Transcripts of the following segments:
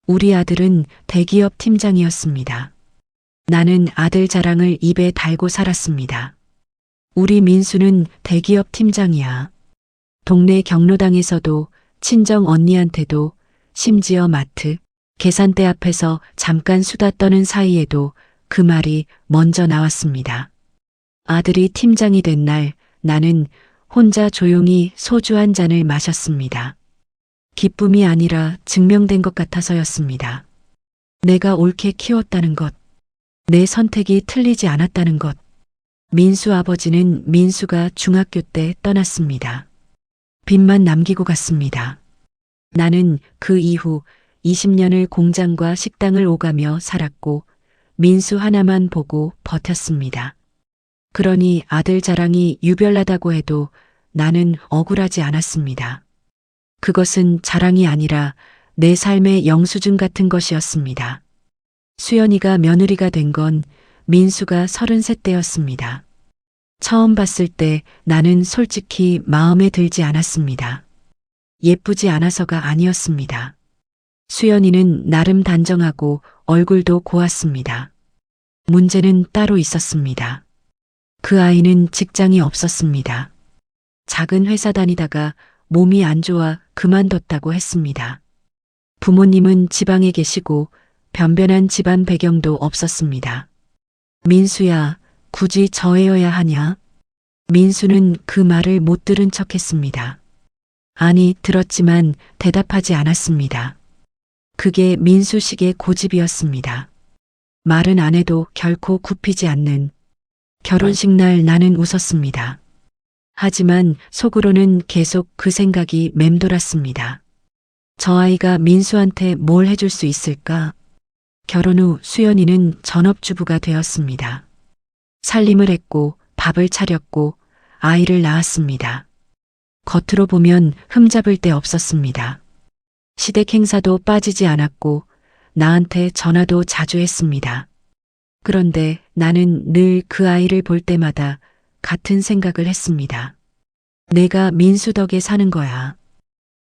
우리 아들은 대기업 팀장이었습니다. 나는 아들 자랑을 입에 달고 살았습니다. 우리 민수는 대기업 팀장이야. 동네 경로당에서도 친정 언니한테도 심지어 마트, 계산대 앞에서 잠깐 수다 떠는 사이에도 그 말이 먼저 나왔습니다. 아들이 팀장이 된 날 나는 혼자 조용히 소주 한 잔을 마셨습니다. 기쁨이 아니라 증명된 것 같아서였습니다. 내가 옳게 키웠다는 것, 내 선택이 틀리지 않았다는 것. 민수 아버지는 민수가 중학교 때 떠났습니다. 빚만 남기고 갔습니다. 나는 그 이후 20년을 공장과 식당을 오가며 살았고 민수 하나만 보고 버텼습니다. 그러니 아들 자랑이 유별나다고 해도 나는 억울하지 않았습니다. 그것은 자랑이 아니라 내 삶의 영수증 같은 것이었습니다. 수연이가 며느리가 된 건 민수가 33 때였습니다. 처음 봤을 때 나는 솔직히 마음에 들지 않았습니다. 예쁘지 않아서가 아니었습니다. 수연이는 나름 단정하고 얼굴도 고왔습니다. 문제는 따로 있었습니다. 그 아이는 직장이 없었습니다. 작은 회사 다니다가 몸이 안 좋아 그만뒀다고 했습니다. 부모님은 지방에 계시고 변변한 집안 배경도 없었습니다. 민수야, 굳이 저 애여야 하냐? 민수는 그 말을 못 들은 척 했습니다. 아니, 들었지만 대답하지 않았습니다. 그게 민수식의 고집이었습니다. 말은 안 해도 결코 굽히지 않는. 결혼식 날 나는 웃었습니다. 하지만 속으로는 계속 그 생각이 맴돌았습니다. 저 아이가 민수한테 뭘 해줄 수 있을까? 결혼 후 수연이는 전업주부가 되었습니다. 살림을 했고 밥을 차렸고 아이를 낳았습니다. 겉으로 보면 흠잡을 데 없었습니다. 시댁 행사도 빠지지 않았고 나한테 전화도 자주 했습니다. 그런데 나는 늘 그 아이를 볼 때마다 같은 생각을 했습니다. 내가 민수 덕에 사는 거야.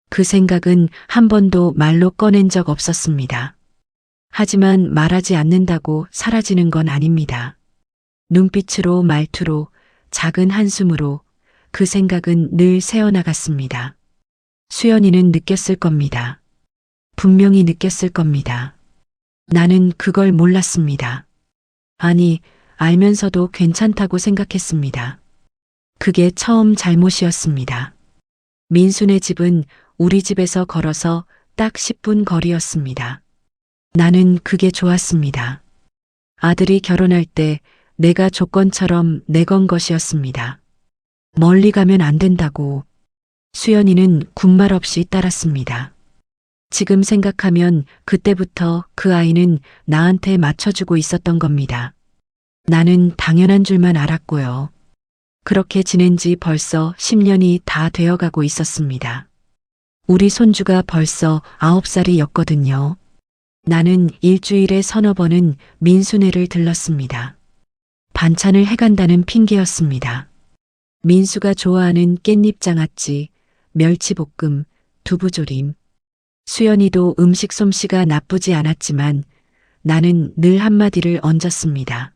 그 생각은 한 번도 말로 꺼낸 적 없었습니다. 하지만 말하지 않는다고 사라지는 건 아닙니다. 눈빛으로 말투로 작은 한숨으로 그 생각은 늘 새어나갔습니다. 수연이는 느꼈을 겁니다. 분명히 느꼈을 겁니다. 나는 그걸 몰랐습니다. 아니, 알면서도 괜찮다고 생각했습니다. 그게 처음 잘못이었습니다. 민수네 집은 우리 집에서 걸어서 딱 10분 거리였습니다. 나는 그게 좋았습니다. 아들이 결혼할 때 내가 조건처럼 내건 것이었습니다. 멀리 가면 안 된다고. 수연이는 군말 없이 따랐습니다. 지금 생각하면 그때부터 그 아이는 나한테 맞춰주고 있었던 겁니다. 나는 당연한 줄만 알았고요. 그렇게 지낸 지 벌써 10년이 다 되어가고 있었습니다. 우리 손주가 벌써 9살이었거든요. 나는 일주일에 서너 번은 민수네를 들렀습니다. 반찬을 해간다는 핑계였습니다. 민수가 좋아하는 깻잎장아찌, 멸치볶음, 두부조림. 수연이도 음식 솜씨가 나쁘지 않았지만 나는 늘 한마디를 얹었습니다.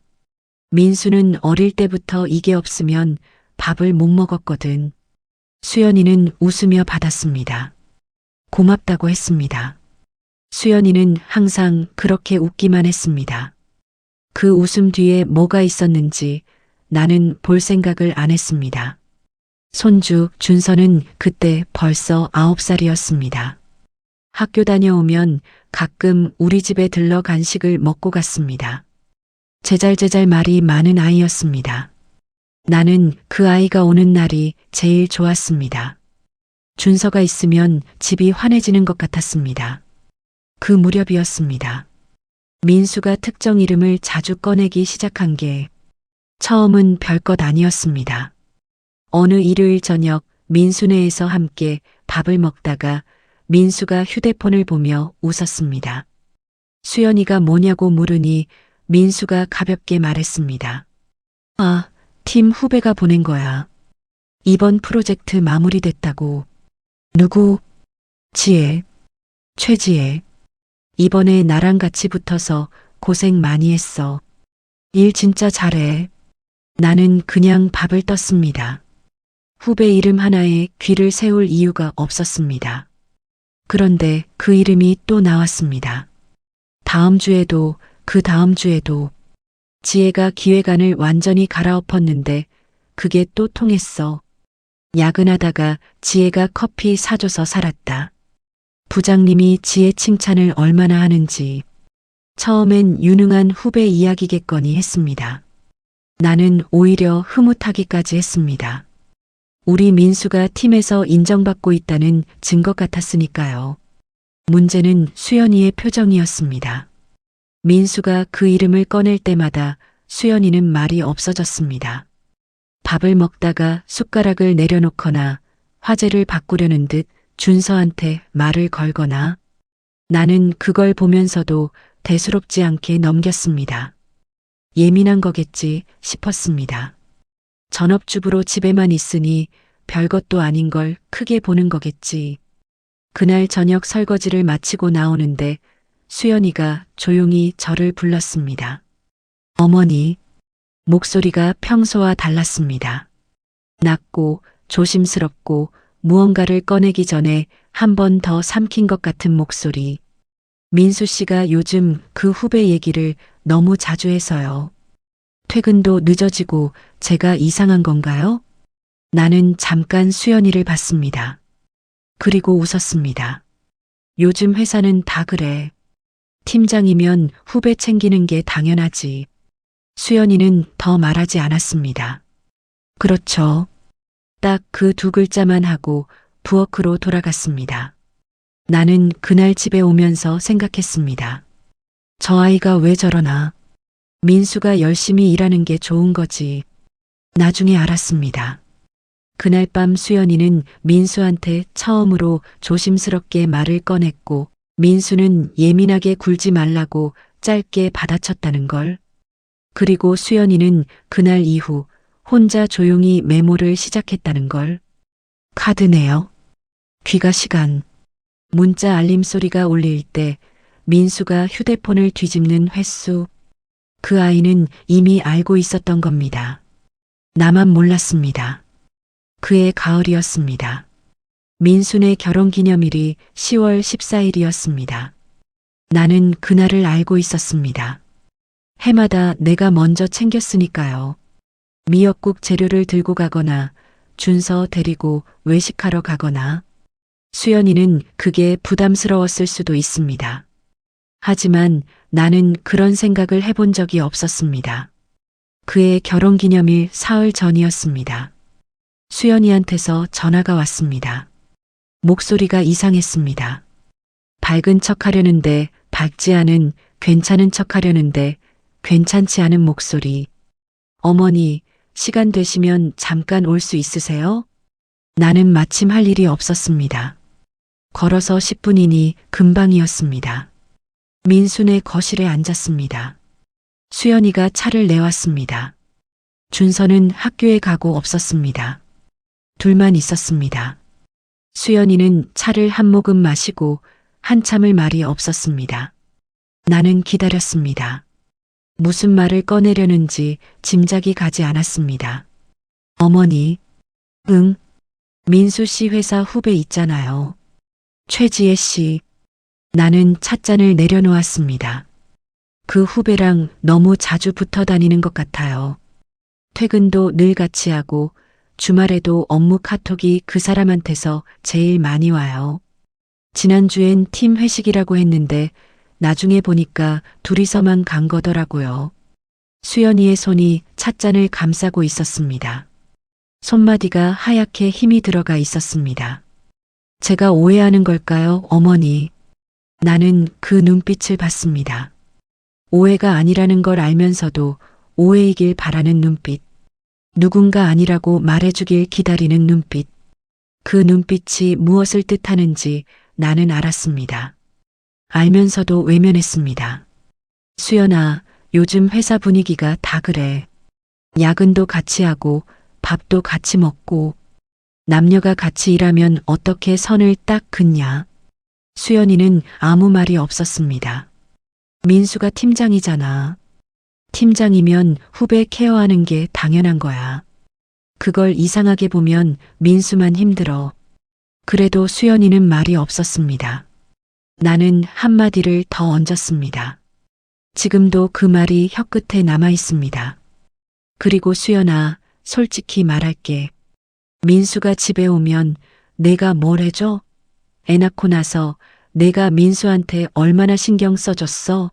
민수는 어릴 때부터 이게 없으면 밥을 못 먹었거든. 수연이는 웃으며 받았습니다. 고맙다고 했습니다. 수연이는 항상 그렇게 웃기만 했습니다. 그 웃음 뒤에 뭐가 있었는지 나는 볼 생각을 안 했습니다. 손주 준서는 그때 벌써 9살이었습니다. 학교 다녀오면 가끔 우리 집에 들러 간식을 먹고 갔습니다. 제잘제잘 말이 많은 아이였습니다. 나는 그 아이가 오는 날이 제일 좋았습니다. 준서가 있으면 집이 환해지는 것 같았습니다. 그 무렵이었습니다. 민수가 특정 이름을 자주 꺼내기 시작한 게 처음은 별것 아니었습니다. 어느 일요일 저녁 민수네에서 함께 밥을 먹다가 민수가 휴대폰을 보며 웃었습니다. 수연이가 뭐냐고 물으니 민수가 가볍게 말했습니다. 아, 팀 후배가 보낸 거야. 이번 프로젝트 마무리됐다고. 누구? 지혜. 최지혜. 이번에 나랑 같이 붙어서 고생 많이 했어. 일 진짜 잘해. 나는 그냥 밥을 떴습니다. 후배 이름 하나에 귀를 세울 이유가 없었습니다. 그런데 그 이름이 또 나왔습니다. 다음 주에도 그 다음 주에도 지혜가 기획안을 완전히 갈아엎었는데 그게 또 통했어. 야근하다가 지혜가 커피 사줘서 살았다. 부장님이 지혜 칭찬을 얼마나 하는지. 처음엔 유능한 후배 이야기겠거니 했습니다. 나는 오히려 흐뭇하기까지 했습니다. 우리 민수가 팀에서 인정받고 있다는 증거 같았으니까요. 문제는 수연이의 표정이었습니다. 민수가 그 이름을 꺼낼 때마다 수연이는 말이 없어졌습니다. 밥을 먹다가 숟가락을 내려놓거나 화제를 바꾸려는 듯 준서한테 말을 걸거나 나는 그걸 보면서도 대수롭지 않게 넘겼습니다. 예민한 거겠지 싶었습니다. 전업주부로 집에만 있으니 별것도 아닌 걸 크게 보는 거겠지. 그날 저녁 설거지를 마치고 나오는데 수연이가 조용히 저를 불렀습니다. 어머니, 목소리가 평소와 달랐습니다. 낮고 조심스럽고 무언가를 꺼내기 전에 한 번 더 삼킨 것 같은 목소리. 민수 씨가 요즘 그 후배 얘기를 너무 자주 해서요. 퇴근도 늦어지고 제가 이상한 건가요? 나는 잠깐 수연이를 봤습니다. 그리고 웃었습니다. 요즘 회사는 다 그래. 팀장이면 후배 챙기는 게 당연하지. 수연이는 더 말하지 않았습니다. 그렇죠. 딱 그 두 글자만 하고 부엌으로 돌아갔습니다. 나는 그날 집에 오면서 생각했습니다. 저 아이가 왜 저러나? 민수가 열심히 일하는 게 좋은 거지. 나중에 알았습니다. 그날 밤 수연이는 민수한테 처음으로 조심스럽게 말을 꺼냈고 민수는 예민하게 굴지 말라고 짧게 받아쳤다는 걸. 그리고 수연이는 그날 이후 혼자 조용히 메모를 시작했다는 걸. 카드네요. 귀가 시간. 문자 알림 소리가 울릴 때 민수가 휴대폰을 뒤집는 횟수. 그 아이는 이미 알고 있었던 겁니다. 나만 몰랐습니다. 그해 가을이었습니다. 민순의 결혼기념일이 10월 14일이었습니다. 나는 그날을 알고 있었습니다. 해마다 내가 먼저 챙겼으니까요. 미역국 재료를 들고 가거나 준서 데리고 외식하러 가거나 수연이는 그게 부담스러웠을 수도 있습니다. 하지만 나는 그런 생각을 해본 적이 없었습니다. 그의 결혼기념일 사흘 전이었습니다. 수연이한테서 전화가 왔습니다. 목소리가 이상했습니다. 밝은 척 하려는데 밝지 않은, 괜찮은 척 하려는데 괜찮지 않은 목소리. 어머니, 시간 되시면 잠깐 올 수 있으세요? 나는 마침 할 일이 없었습니다. 걸어서 10분이니 금방이었습니다. 민순의 거실에 앉았습니다. 수연이가 차를 내왔습니다. 준서는 학교에 가고 없었습니다. 둘만 있었습니다. 수연이는 차를 한 모금 마시고 한참을 말이 없었습니다. 나는 기다렸습니다. 무슨 말을 꺼내려는지 짐작이 가지 않았습니다. 어머니, 응, 민수 씨 회사 후배 있잖아요. 최지혜 씨. 나는 찻잔을 내려놓았습니다. 그 후배랑 너무 자주 붙어 다니는 것 같아요. 퇴근도 늘 같이 하고 주말에도 업무 카톡이 그 사람한테서 제일 많이 와요. 지난주엔 팀 회식이라고 했는데 나중에 보니까 둘이서만 간 거더라고요. 수연이의 손이 찻잔을 감싸고 있었습니다. 손마디가 하얗게 힘이 들어가 있었습니다. 제가 오해하는 걸까요, 어머니? 나는 그 눈빛을 봤습니다. 오해가 아니라는 걸 알면서도 오해이길 바라는 눈빛. 누군가 아니라고 말해주길 기다리는 눈빛. 그 눈빛이 무엇을 뜻하는지 나는 알았습니다. 알면서도 외면했습니다. 수연아, 요즘 회사 분위기가 다 그래. 야근도 같이 하고 밥도 같이 먹고 남녀가 같이 일하면 어떻게 선을 딱 긋냐. 수연이는 아무 말이 없었습니다. 민수가 팀장이잖아. 팀장이면 후배 케어하는 게 당연한 거야. 그걸 이상하게 보면 민수만 힘들어. 그래도 수연이는 말이 없었습니다. 나는 한마디를 더 얹었습니다. 지금도 그 말이 혀끝에 남아 있습니다. 그리고 수연아, 솔직히 말할게. 민수가 집에 오면 내가 뭘 해줘? 애 낳고 나서 내가 민수한테 얼마나 신경 써줬어?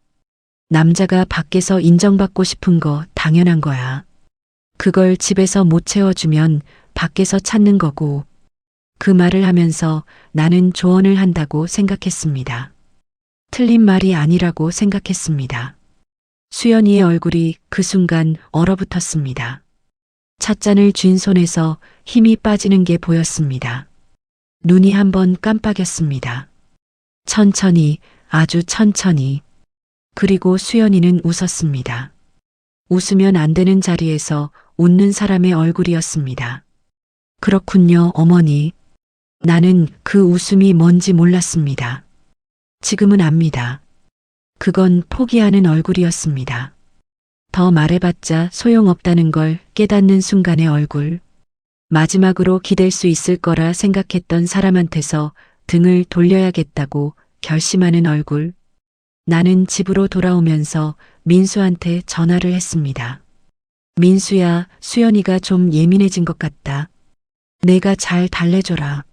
남자가 밖에서 인정받고 싶은 거 당연한 거야. 그걸 집에서 못 채워주면 밖에서 찾는 거고. 그 말을 하면서 나는 조언을 한다고 생각했습니다. 틀린 말이 아니라고 생각했습니다. 수연이의 얼굴이 그 순간 얼어붙었습니다. 찻잔을 쥔 손에서 힘이 빠지는 게 보였습니다. 눈이 한번 깜빡였습니다. 천천히, 아주 천천히. 그리고 수연이는 웃었습니다. 웃으면 안 되는 자리에서 웃는 사람의 얼굴이었습니다. 그렇군요, 어머니. 나는 그 웃음이 뭔지 몰랐습니다. 지금은 압니다. 그건 포기하는 얼굴이었습니다. 더 말해봤자 소용없다는 걸 깨닫는 순간의 얼굴. 마지막으로 기댈 수 있을 거라 생각했던 사람한테서 등을 돌려야겠다고 결심하는 얼굴. 나는 집으로 돌아오면서 민수한테 전화를 했습니다. 민수야, 수연이가 좀 예민해진 것 같다. 내가 잘 달래줘라.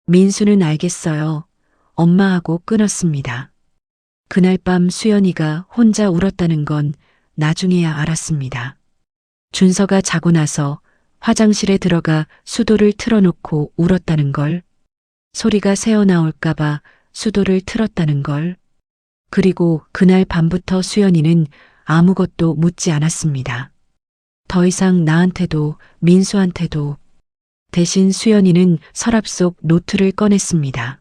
민수는 알겠어요. 엄마하고 끊었습니다. 그날 밤 수연이가 혼자 울었다는 건 나중에야 알았습니다. 준서가 자고 나서 화장실에 들어가 수도를 틀어놓고 울었다는 걸, 소리가 새어나올까봐 수도를 틀었다는 걸, 그리고 그날 밤부터 수연이는 아무것도 묻지 않았습니다. 더 이상 나한테도 민수한테도. 대신 수연이는 서랍 속 노트를 꺼냈습니다.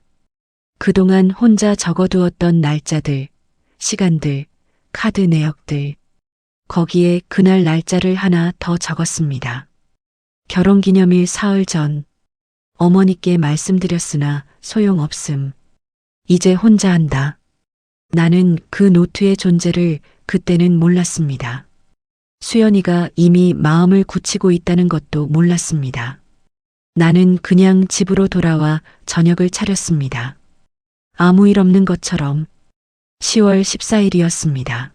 그동안 혼자 적어두었던 날짜들, 시간들, 카드 내역들. 거기에 그날 날짜를 하나 더 적었습니다. 결혼기념일 사흘 전. 어머니께 말씀드렸으나 소용없음. 이제 혼자 한다. 나는 그 노트의 존재를 그때는 몰랐습니다. 수연이가 이미 마음을 굳히고 있다는 것도 몰랐습니다. 나는 그냥 집으로 돌아와 저녁을 차렸습니다. 아무 일 없는 것처럼. 10월 14일이었습니다.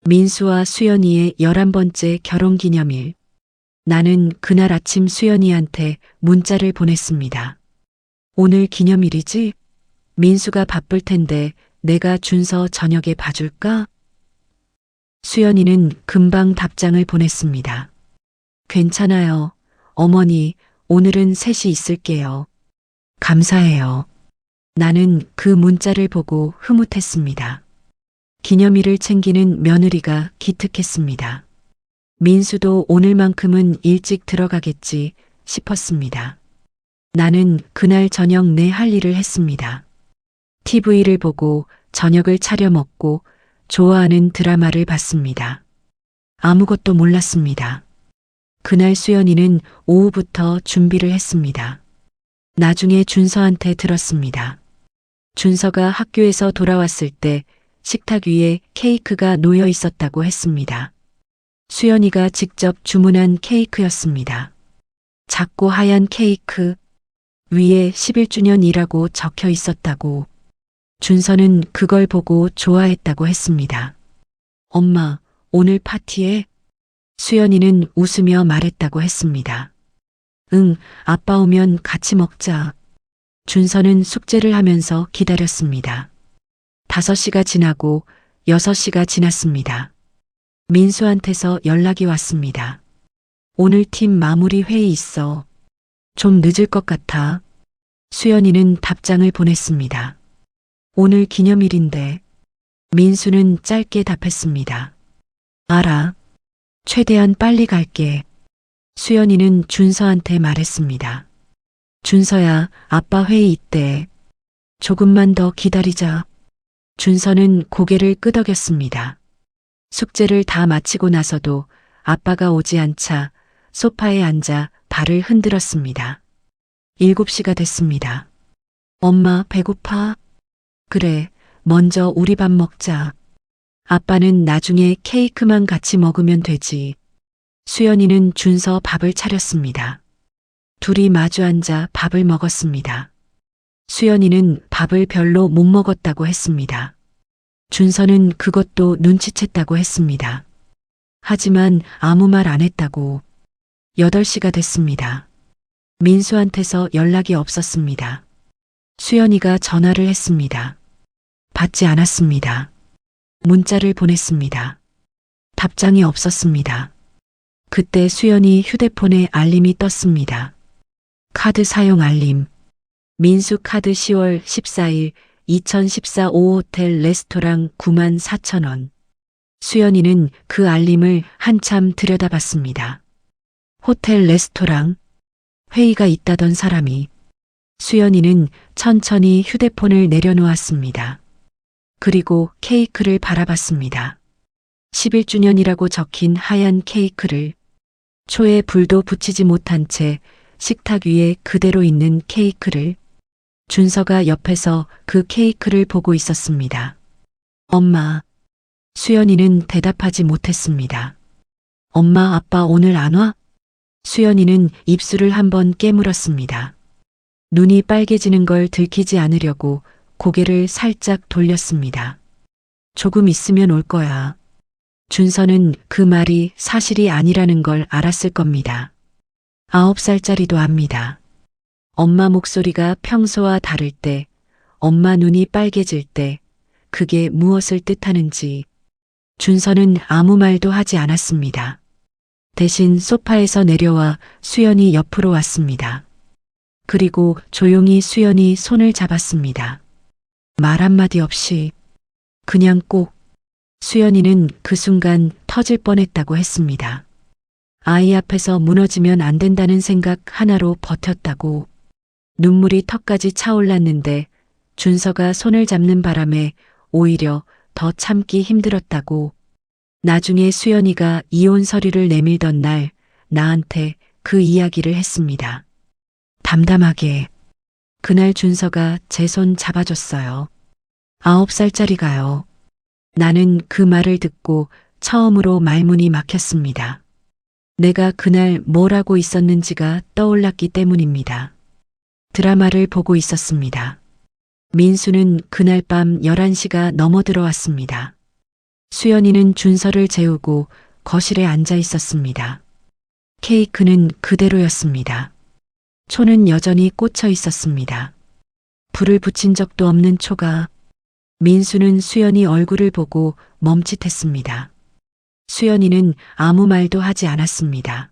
민수와 수연이의 11번째 결혼기념일. 나는 그날 아침 수연이한테 문자를 보냈습니다. 오늘 기념일이지? 민수가 바쁠 텐데 내가 준서 저녁에 봐줄까? 수연이는 금방 답장을 보냈습니다. 괜찮아요. 어머니, 오늘은 셋이 있을게요. 감사해요. 나는 그 문자를 보고 흐뭇했습니다. 기념일을 챙기는 며느리가 기특했습니다. 민수도 오늘만큼은 일찍 들어가겠지 싶었습니다. 나는 그날 저녁 내 할 일을 했습니다. TV를 보고 저녁을 차려 먹고 좋아하는 드라마를 봤습니다. 아무것도 몰랐습니다. 그날 수연이는 오후부터 준비를 했습니다. 나중에 준서한테 들었습니다. 준서가 학교에서 돌아왔을 때 식탁 위에 케이크가 놓여 있었다고 했습니다. 수연이가 직접 주문한 케이크였습니다. 작고 하얀 케이크, 위에 11주년이라고 적혀 있었다고. 준서는 그걸 보고 좋아했다고 했습니다. 엄마, 오늘 파티에? 수연이는 웃으며 말했다고 했습니다. 응, 아빠 오면 같이 먹자. 준서는 숙제를 하면서 기다렸습니다. 5시가 지나고 6시가 지났습니다. 민수한테서 연락이 왔습니다. 오늘 팀 마무리 회의 있어. 좀 늦을 것 같아. 수연이는 답장을 보냈습니다. 오늘 기념일인데. 민수는 짧게 답했습니다. 알아. 최대한 빨리 갈게. 수연이는 준서한테 말했습니다. 준서야, 아빠 회의 있대. 조금만 더 기다리자. 준서는 고개를 끄덕였습니다. 숙제를 다 마치고 나서도 아빠가 오지 않자 소파에 앉아 발을 흔들었습니다. 7시가 됐습니다. 엄마, 배고파? 그래, 먼저 우리 밥 먹자. 아빠는 나중에 케이크만 같이 먹으면 되지. 수연이는 준서 밥을 차렸습니다. 둘이 마주 앉아 밥을 먹었습니다. 수연이는 밥을 별로 못 먹었다고 했습니다. 준서는 그것도 눈치챘다고 했습니다. 하지만 아무 말 안 했다고. 8시가 됐습니다. 민수한테서 연락이 없었습니다. 수연이가 전화를 했습니다. 받지 않았습니다. 문자를 보냈습니다. 답장이 없었습니다. 그때 수연이 휴대폰에 알림이 떴습니다. 카드 사용 알림. 민수 카드 10월 14일 2014 5호텔 레스토랑 94,000원. 수연이는 그 알림을 한참 들여다봤습니다. 호텔 레스토랑. 회의가 있다던 사람이. 수연이는 천천히 휴대폰을 내려놓았습니다. 그리고 케이크를 바라봤습니다. 11주년이라고 적힌 하얀 케이크를. 초에 불도 붙이지 못한 채 식탁 위에 그대로 있는 케이크를. 준서가 옆에서 그 케이크를 보고 있었습니다. 엄마. 수연이는 대답하지 못했습니다. 엄마, 아빠 오늘 안 와? 수연이는 입술을 한번 깨물었습니다. 눈이 빨개지는 걸 들키지 않으려고 고개를 살짝 돌렸습니다. 조금 있으면 올 거야. 준서는 그 말이 사실이 아니라는 걸 알았을 겁니다. 9살짜리도 압니다. 엄마 목소리가 평소와 다를 때, 엄마 눈이 빨개질 때, 그게 무엇을 뜻하는지. 준서는 아무 말도 하지 않았습니다. 대신 소파에서 내려와 수연이 옆으로 왔습니다. 그리고 조용히 수연이 손을 잡았습니다. 말 한마디 없이 그냥 꼭. 수연이는 그 순간 터질 뻔했다고 했습니다. 아이 앞에서 무너지면 안 된다는 생각 하나로 버텼다고. 눈물이 턱까지 차올랐는데 준서가 손을 잡는 바람에 오히려 더 참기 힘들었다고. 나중에 수연이가 이혼 서류를 내밀던 날 나한테 그 이야기를 했습니다. 담담하게. 그날 준서가 제 손 잡아줬어요. 9살짜리가요. 나는 그 말을 듣고 처음으로 말문이 막혔습니다. 내가 그날 뭘 하고 있었는지가 떠올랐기 때문입니다. 드라마를 보고 있었습니다. 민수는 그날 밤 11시가 넘어 들어왔습니다. 수연이는 준서를 재우고 거실에 앉아 있었습니다. 케이크는 그대로였습니다. 초는 여전히 꽂혀 있었습니다. 불을 붙인 적도 없는 초가. 민수는 수연이 얼굴을 보고 멈칫했습니다. 수연이는 아무 말도 하지 않았습니다.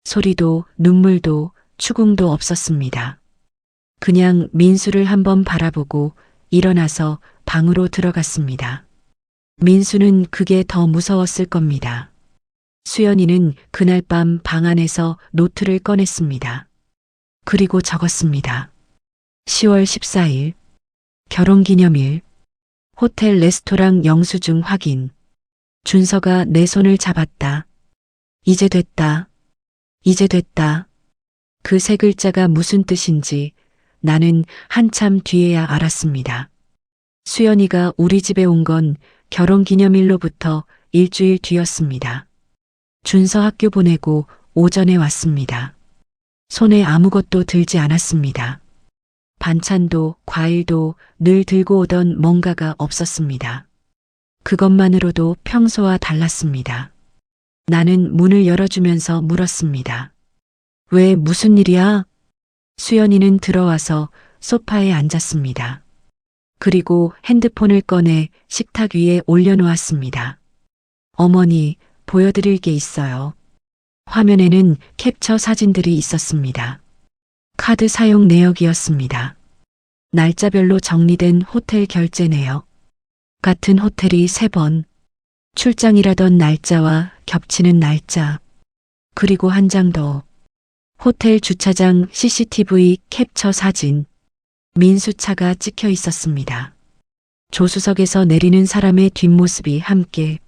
소리도 눈물도 추궁도 없었습니다. 그냥 민수를 한번 바라보고 일어나서 방으로 들어갔습니다. 민수는 그게 더 무서웠을 겁니다. 수연이는 그날 밤 방 안에서 노트를 꺼냈습니다. 그리고 적었습니다. 10월 14일 결혼기념일 호텔 레스토랑 영수증 확인. 준서가 내 손을 잡았다. 이제 됐다. 이제 됐다. 그 세 글자가 무슨 뜻인지 나는 한참 뒤에야 알았습니다. 수연이가 우리 집에 온 건 결혼기념일로부터 일주일 뒤였습니다. 준서 학교 보내고 오전에 왔습니다. 손에 아무것도 들지 않았습니다. 반찬도 과일도 늘 들고 오던 뭔가가 없었습니다. 그것만으로도 평소와 달랐습니다. 나는 문을 열어주면서 물었습니다. 왜 무슨 일이야? 수연이는 들어와서 소파에 앉았습니다. 그리고 핸드폰을 꺼내 식탁 위에 올려놓았습니다. 어머니, 보여드릴 게 있어요. 화면에는 캡처 사진들이 있었습니다. 카드 사용 내역이었습니다. 날짜별로 정리된 호텔 결제 내역. 같은 호텔이 3번. 출장이라던 날짜와 겹치는 날짜. 그리고 한 장 더. 호텔 주차장 CCTV 캡처 사진. 민수차가 찍혀 있었습니다. 조수석에서 내리는 사람의 뒷모습이 함께.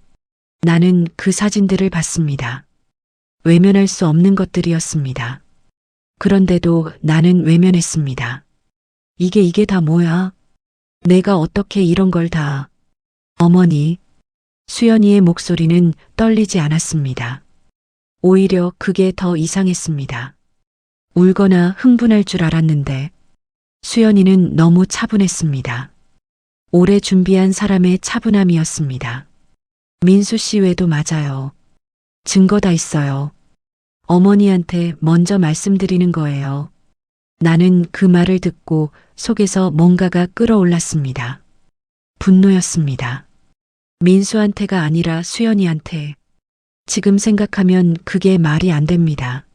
나는 그 사진들을 봤습니다. 외면할 수 없는 것들이었습니다. 그런데도 나는 외면했습니다. 이게 다 뭐야? 내가 어떻게 이런 걸 다. 어머니. 수연이의 목소리는 떨리지 않았습니다. 오히려 그게 더 이상했습니다. 울거나 흥분할 줄 알았는데 수연이는 너무 차분했습니다. 오래 준비한 사람의 차분함이었습니다. 민수 씨 외도 맞아요. 증거 다 있어요. 어머니한테 먼저 말씀드리는 거예요. 나는 그 말을 듣고 속에서 뭔가가 끌어올랐습니다. 분노였습니다. 민수한테가 아니라 수연이한테. 지금 생각하면 그게 말이 안 됩니다.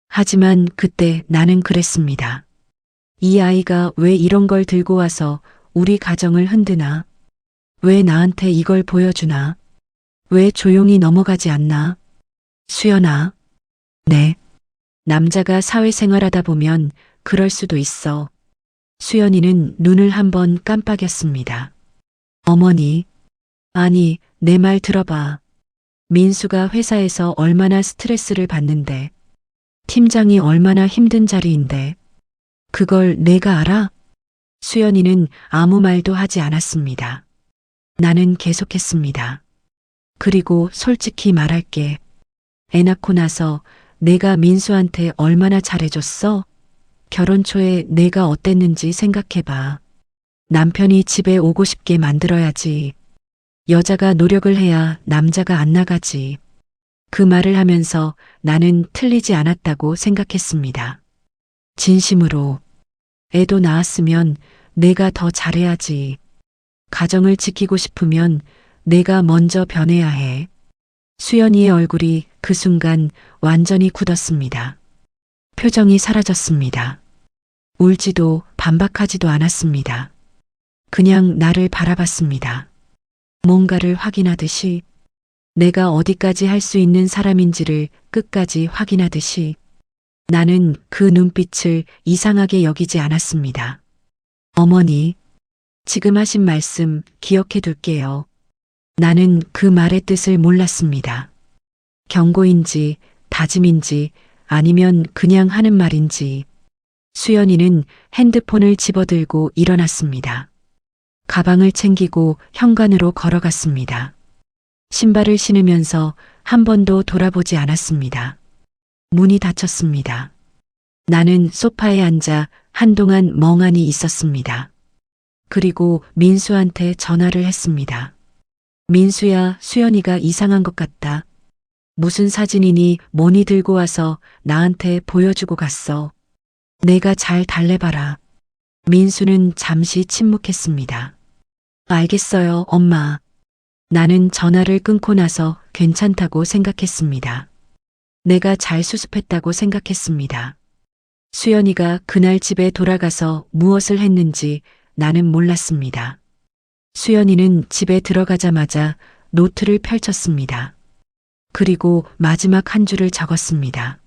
하지만 그때 나는 그랬습니다. 이 아이가 왜 이런 걸 들고 와서 우리 가정을 흔드나? 왜 나한테 이걸 보여주나? 왜 조용히 넘어가지 않나? 수연아. 네. 남자가 사회생활하다 보면 그럴 수도 있어. 수연이는 눈을 한번 깜빡였습니다. 어머니. 아니, 내 말 들어봐. 민수가 회사에서 얼마나 스트레스를 받는데, 팀장이 얼마나 힘든 자리인데, 그걸 내가 알아? 수연이는 아무 말도 하지 않았습니다. 나는 계속했습니다. 그리고 솔직히 말할게. 애 낳고 나서 내가 민수한테 얼마나 잘해줬어? 결혼 초에 내가 어땠는지 생각해봐. 남편이 집에 오고 싶게 만들어야지. 여자가 노력을 해야 남자가 안 나가지. 그 말을 하면서 나는 틀리지 않았다고 생각했습니다. 진심으로. 애도 낳았으면 내가 더 잘해야지. 가정을 지키고 싶으면 내가 먼저 변해야 해. 수연이의 얼굴이 그 순간 완전히 굳었습니다. 표정이 사라졌습니다. 울지도 반박하지도 않았습니다. 그냥 나를 바라봤습니다. 뭔가를 확인하듯이, 내가 어디까지 할 수 있는 사람인지를 끝까지 확인하듯이. 나는 그 눈빛을 이상하게 여기지 않았습니다. 어머니, 지금 하신 말씀 기억해 둘게요. 나는 그 말의 뜻을 몰랐습니다. 경고인지 다짐인지 아니면 그냥 하는 말인지. 수연이는 핸드폰을 집어들고 일어났습니다. 가방을 챙기고 현관으로 걸어갔습니다. 신발을 신으면서 한 번도 돌아보지 않았습니다. 문이 닫혔습니다. 나는 소파에 앉아 한동안 멍하니 있었습니다. 그리고 민수한테 전화를 했습니다. 민수야, 수연이가 이상한 것 같다. 무슨 사진이니 뭐니 들고 와서 나한테 보여주고 갔어. 내가 잘 달래봐라. 민수는 잠시 침묵했습니다. 알겠어요, 엄마. 나는 전화를 끊고 나서 괜찮다고 생각했습니다. 내가 잘 수습했다고 생각했습니다. 수연이가 그날 집에 돌아가서 무엇을 했는지 나는 몰랐습니다. 수연이는 집에 들어가자마자 노트를 펼쳤습니다. 그리고 마지막 한 줄을 적었습니다.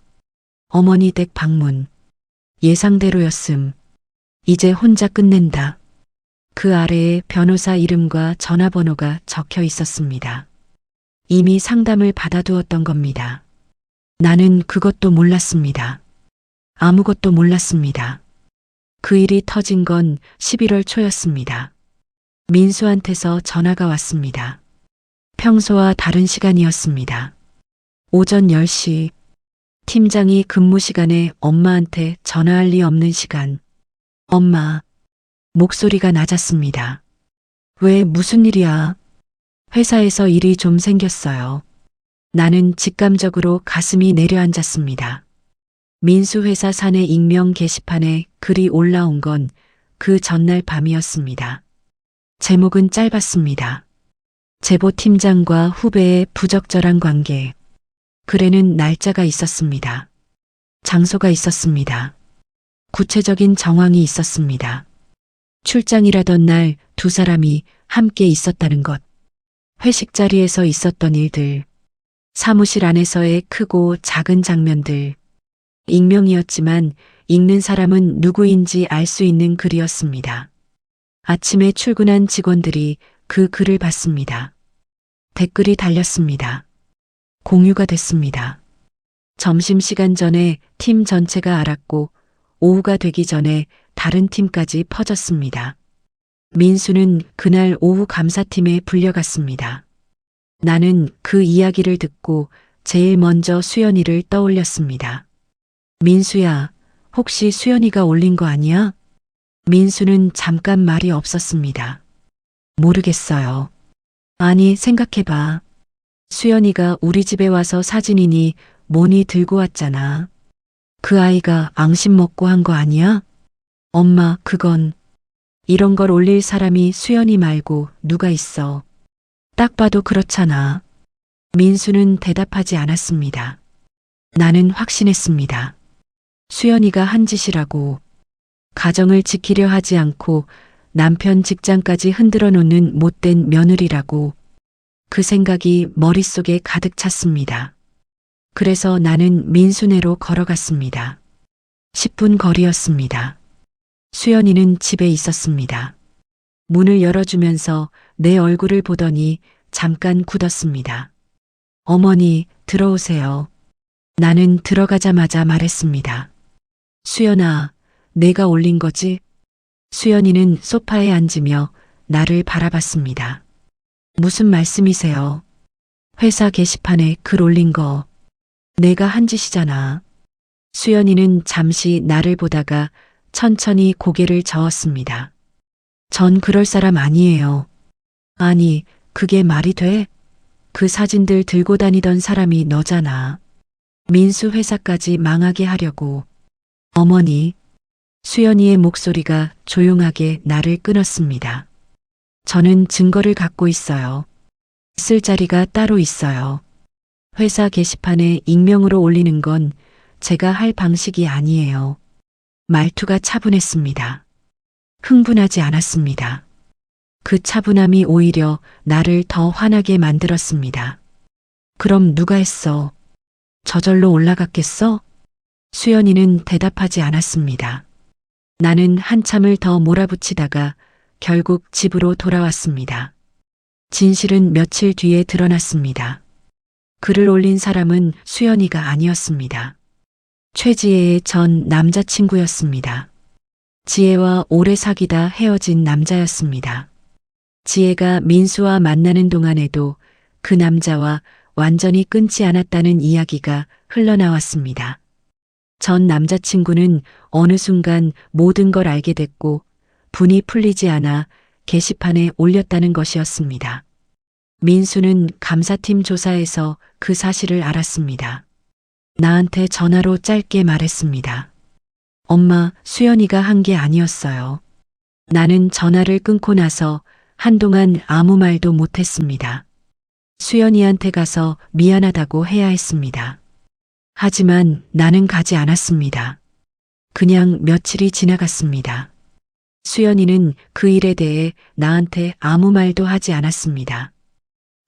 어머니 댁 방문. 예상대로였음. 이제 혼자 끝낸다. 그 아래에 변호사 이름과 전화번호가 적혀 있었습니다. 이미 상담을 받아두었던 겁니다. 나는 그것도 몰랐습니다. 아무것도 몰랐습니다. 그 일이 터진 건 11월 초였습니다. 민수한테서 전화가 왔습니다. 평소와 다른 시간이었습니다. 오전 10시. 팀장이 근무 시간에 엄마한테 전화할 리 없는 시간. 엄마. 목소리가 낮았습니다. 왜 무슨 일이야? 회사에서 일이 좀 생겼어요. 나는 직감적으로 가슴이 내려앉았습니다. 민수 회사 사내 익명 게시판에 글이 올라온 건 그 전날 밤이었습니다. 제목은 짧았습니다. 제보 팀장과 후배의 부적절한 관계. 글에는 날짜가 있었습니다. 장소가 있었습니다. 구체적인 정황이 있었습니다. 출장이라던 날 두 사람이 함께 있었다는 것. 회식 자리에서 있었던 일들. 사무실 안에서의 크고 작은 장면들. 익명이었지만 읽는 사람은 누구인지 알 수 있는 글이었습니다. 아침에 출근한 직원들이 그 글을 봤습니다. 댓글이 달렸습니다. 공유가 됐습니다. 점심시간 전에 팀 전체가 알았고 오후가 되기 전에 다른 팀까지 퍼졌습니다. 민수는 그날 오후 감사팀에 불려갔습니다. 나는 그 이야기를 듣고 제일 먼저 수연이를 떠올렸습니다. 민수야, 혹시 수연이가 올린 거 아니야? 민수는 잠깐 말이 없었습니다. 모르겠어요. 아니, 생각해봐. 수연이가 우리 집에 와서 사진이니 뭐니 들고 왔잖아. 그 아이가 앙심 먹고 한 거 아니야? 엄마, 그건 이런 걸 올릴 사람이 수연이 말고 누가 있어. 딱 봐도 그렇잖아. 민수는 대답하지 않았습니다. 나는 확신했습니다. 수연이가 한 짓이라고. 가정을 지키려 하지 않고 남편 직장까지 흔들어 놓는 못된 며느리라고. 그 생각이 머릿속에 가득 찼습니다. 그래서 나는 민수네로 걸어갔습니다. 10분 거리였습니다. 수연이는 집에 있었습니다. 문을 열어주면서 내 얼굴을 보더니 잠깐 굳었습니다. 어머니, 들어오세요. 나는 들어가자마자 말했습니다. 수연아, 내가 올린 거지? 수연이는 소파에 앉으며 나를 바라봤습니다. 무슨 말씀이세요? 회사 게시판에 글 올린 거 내가 한 짓이잖아. 수연이는 잠시 나를 보다가 천천히 고개를 저었습니다. 전 그럴 사람 아니에요. 아니, 그게 말이 돼? 그 사진들 들고 다니던 사람이 너잖아. 민수 회사까지 망하게 하려고. 어머니, 수연이의 목소리가 조용하게 나를 끊었습니다. 저는 증거를 갖고 있어요. 쓸 자리가 따로 있어요. 회사 게시판에 익명으로 올리는 건 제가 할 방식이 아니에요. 말투가 차분했습니다. 흥분하지 않았습니다. 그 차분함이 오히려 나를 더 화나게 만들었습니다. 그럼 누가 했어? 저절로 올라갔겠어? 수연이는 대답하지 않았습니다. 나는 한참을 더 몰아붙이다가 결국 집으로 돌아왔습니다. 진실은 며칠 뒤에 드러났습니다. 글을 올린 사람은 수연이가 아니었습니다. 최지혜의 전 남자친구였습니다. 지혜와 오래 사귀다 헤어진 남자였습니다. 지혜가 민수와 만나는 동안에도 그 남자와 완전히 끊지 않았다는 이야기가 흘러나왔습니다. 전 남자친구는 어느 순간 모든 걸 알게 됐고 분이 풀리지 않아 게시판에 올렸다는 것이었습니다. 민수는 감사팀 조사에서 그 사실을 알았습니다. 나한테 전화로 짧게 말했습니다. 엄마, 수연이가 한 게 아니었어요. 나는 전화를 끊고 나서 한동안 아무 말도 못했습니다. 수연이한테 가서 미안하다고 해야 했습니다. 하지만 나는 가지 않았습니다. 그냥 며칠이 지나갔습니다. 수연이는 그 일에 대해 나한테 아무 말도 하지 않았습니다.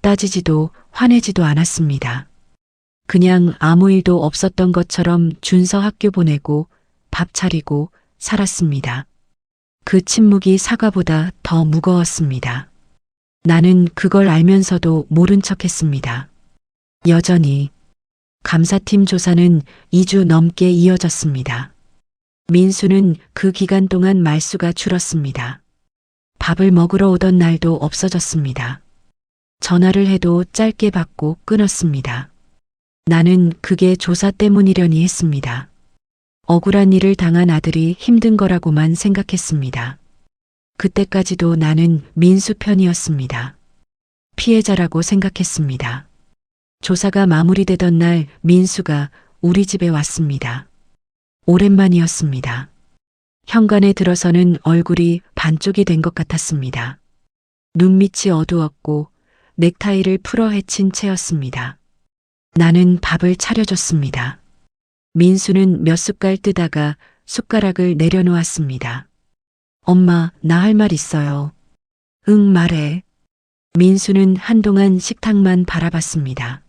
따지지도 화내지도 않았습니다. 그냥 아무 일도 없었던 것처럼 준서 학교 보내고 밥 차리고 살았습니다. 그 침묵이 사과보다 더 무거웠습니다. 나는 그걸 알면서도 모른 척했습니다. 여전히 감사팀 조사는 2주 넘게 이어졌습니다. 민수는 그 기간 동안 말수가 줄었습니다. 밥을 먹으러 오던 날도 없어졌습니다. 전화를 해도 짧게 받고 끊었습니다. 나는 그게 조사 때문이려니 했습니다. 억울한 일을 당한 아들이 힘든 거라고만 생각했습니다. 그때까지도 나는 민수 편이었습니다. 피해자라고 생각했습니다. 조사가 마무리되던 날 민수가 우리 집에 왔습니다. 오랜만이었습니다. 현관에 들어서는 얼굴이 반쪽이 된 것 같았습니다. 눈밑이 어두웠고 넥타이를 풀어 헤친 채였습니다. 나는 밥을 차려줬습니다. 민수는 몇 숟갈 뜨다가 숟가락을 내려놓았습니다. 엄마, 나 할 말 있어요. 응, 말해. 민수는 한동안 식탁만 바라봤습니다.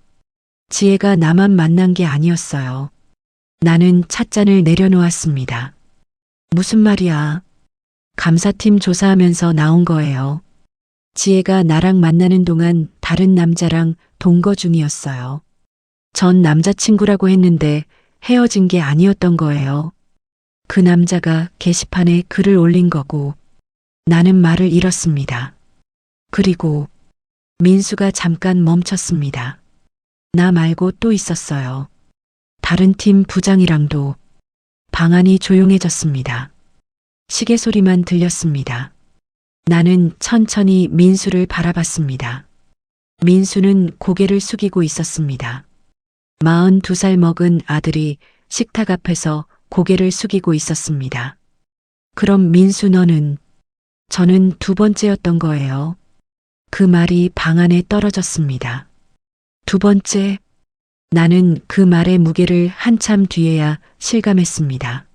지혜가 나만 만난 게 아니었어요. 나는 찻잔을 내려놓았습니다. 무슨 말이야? 감사팀 조사하면서 나온 거예요. 지혜가 나랑 만나는 동안 다른 남자랑 동거 중이었어요. 전 남자친구라고 했는데 헤어진 게 아니었던 거예요. 그 남자가 게시판에 글을 올린 거고 나는 말을 잃었습니다. 그리고 민수가 잠깐 멈췄습니다. 나 말고 또 있었어요. 다른 팀 부장이랑도. 방 안이 조용해졌습니다. 시계 소리만 들렸습니다. 나는 천천히 민수를 바라봤습니다. 민수는 고개를 숙이고 있었습니다. 42살 먹은 아들이 식탁 앞에서 고개를 숙이고 있었습니다. 그럼 민수 너는? 저는 두 번째였던 거예요. 그 말이 방 안에 떨어졌습니다. 두 번째? 나는 그 말의 무게를 한참 뒤에야 실감했습니다.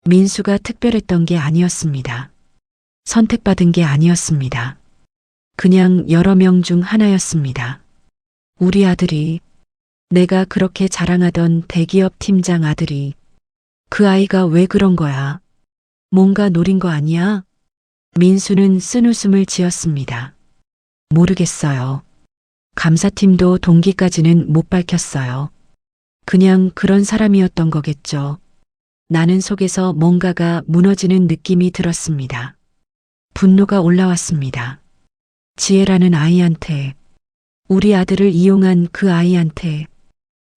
민수가 특별했던 게 아니었습니다. 선택받은 게 아니었습니다. 그냥 여러 명 중 하나였습니다. 우리 아들이, 내가 그렇게 자랑하던 대기업 팀장 아들이, 그 아이가 왜 그런 거야? 뭔가 노린 거 아니야? 민수는 쓴웃음을 지었습니다. 모르겠어요. 감사팀도 동기까지는 못 밝혔어요. 그냥 그런 사람이었던 거겠죠. 나는 속에서 뭔가가 무너지는 느낌이 들었습니다. 분노가 올라왔습니다. 지혜라는 아이한테, 우리 아들을 이용한 그 아이한테.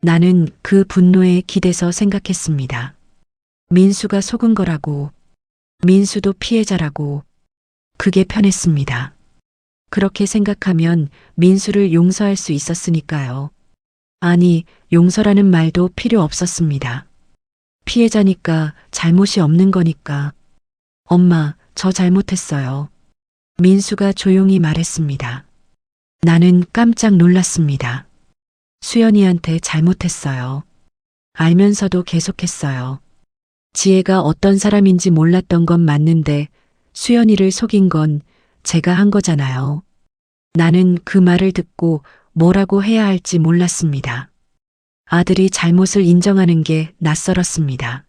나는 그 분노에 기대서 생각했습니다. 민수가 속은 거라고, 민수도 피해자라고. 그게 편했습니다. 그렇게 생각하면 민수를 용서할 수 있었으니까요. 아니, 용서라는 말도 필요 없었습니다. 피해자니까, 잘못이 없는 거니까. 엄마, 저 잘못했어요. 민수가 조용히 말했습니다. 나는 깜짝 놀랐습니다. 수연이한테 잘못했어요. 알면서도 계속했어요. 지혜가 어떤 사람인지 몰랐던 건 맞는데 수연이를 속인 건 제가 한 거잖아요. 나는 그 말을 듣고 뭐라고 해야 할지 몰랐습니다. 아들이 잘못을 인정하는 게 낯설었습니다.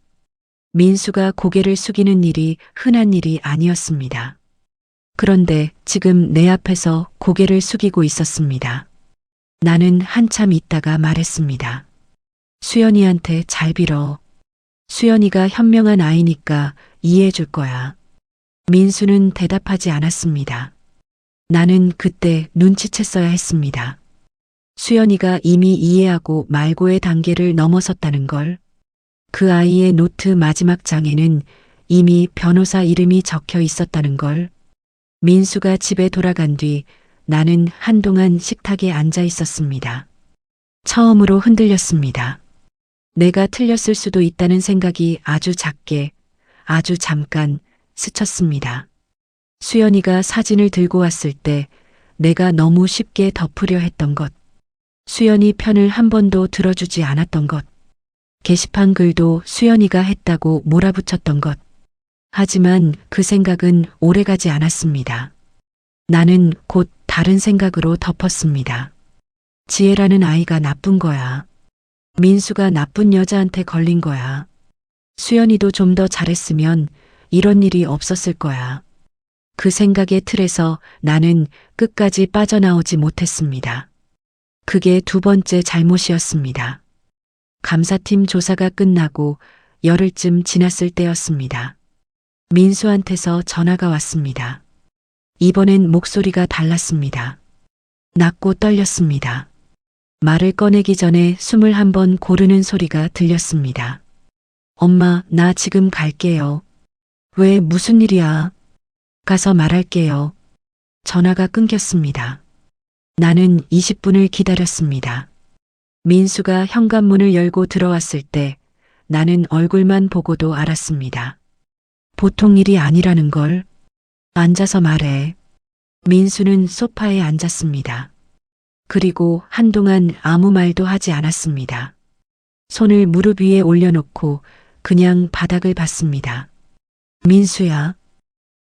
민수가 고개를 숙이는 일이 흔한 일이 아니었습니다. 그런데 지금 내 앞에서 고개를 숙이고 있었습니다. 나는 한참 있다가 말했습니다. 수연이한테 잘 빌어. 수연이가 현명한 아이니까 이해해 줄 거야. 민수는 대답하지 않았습니다. 나는 그때 눈치챘어야 했습니다. 수연이가 이미 이해하고 말고의 단계를 넘어섰다는 걸. 그 아이의 노트 마지막 장에는 이미 변호사 이름이 적혀 있었다는 걸. 민수가 집에 돌아간 뒤 나는 한동안 식탁에 앉아 있었습니다. 처음으로 흔들렸습니다. 내가 틀렸을 수도 있다는 생각이 아주 작게, 아주 잠깐 스쳤습니다. 수연이가 사진을 들고 왔을 때 내가 너무 쉽게 덮으려 했던 것. 수연이 편을 한 번도 들어주지 않았던 것. 게시판 글도 수연이가 했다고 몰아붙였던 것. 하지만 그 생각은 오래가지 않았습니다. 나는 곧 다른 생각으로 덮었습니다. 지혜라는 아이가 나쁜 거야. 민수가 나쁜 여자한테 걸린 거야. 수연이도 좀 더 잘했으면 이런 일이 없었을 거야. 그 생각의 틀에서 나는 끝까지 빠져나오지 못했습니다. 그게 두 번째 잘못이었습니다. 감사팀 조사가 끝나고 열흘쯤 지났을 때였습니다. 민수한테서 전화가 왔습니다. 이번엔 목소리가 달랐습니다. 낮고 떨렸습니다. 말을 꺼내기 전에 숨을 한번 고르는 소리가 들렸습니다. 엄마, 나 지금 갈게요. 왜, 무슨 일이야? 가서 말할게요. 전화가 끊겼습니다. 나는 20분을 기다렸습니다. 민수가 현관문을 열고 들어왔을 때 나는 얼굴만 보고도 알았습니다. 보통 일이 아니라는 걸. 앉아서 말해. 민수는 소파에 앉았습니다. 그리고 한동안 아무 말도 하지 않았습니다. 손을 무릎 위에 올려놓고 그냥 바닥을 봤습니다. 민수야.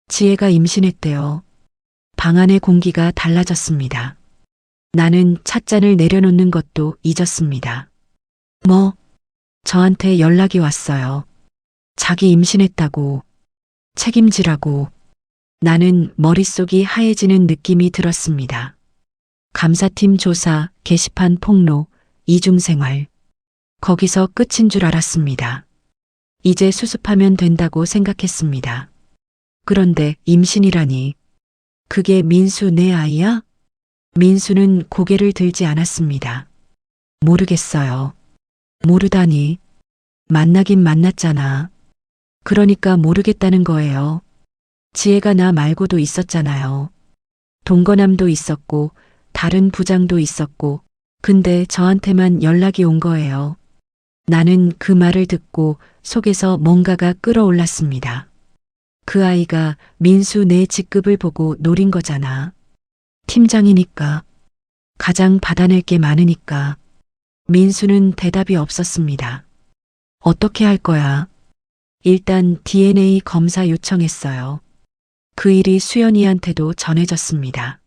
지혜가 임신했대요. 방 안의 공기가 달라졌습니다. 나는 찻잔을 내려놓는 것도 잊었습니다. 뭐? 저한테 연락이 왔어요. 자기 임신했다고. 책임지라고. 나는 머릿속이 하얘지는 느낌이 들었습니다. 감사팀 조사, 게시판 폭로, 이중생활. 거기서 끝인 줄 알았습니다. 이제 수습하면 된다고 생각했습니다. 그런데 임신이라니. 그게 민수 내 아이야? 민수는 고개를 들지 않았습니다. 모르겠어요. 모르다니. 만나긴 만났잖아. 그러니까 모르겠다는 거예요. 지혜가 나 말고도 있었잖아요. 동거남도 있었고, 다른 부장도 있었고, 근데 저한테만 연락이 온 거예요. 나는 그 말을 듣고 속에서 뭔가가 끌어올랐습니다. 그 아이가 민수 내 직급을 보고 노린 거잖아. 팀장이니까. 가장 받아낼 게 많으니까. 민수는 대답이 없었습니다. 어떻게 할 거야? 일단 DNA 검사 요청했어요. 그 일이 수연이한테도 전해졌습니다.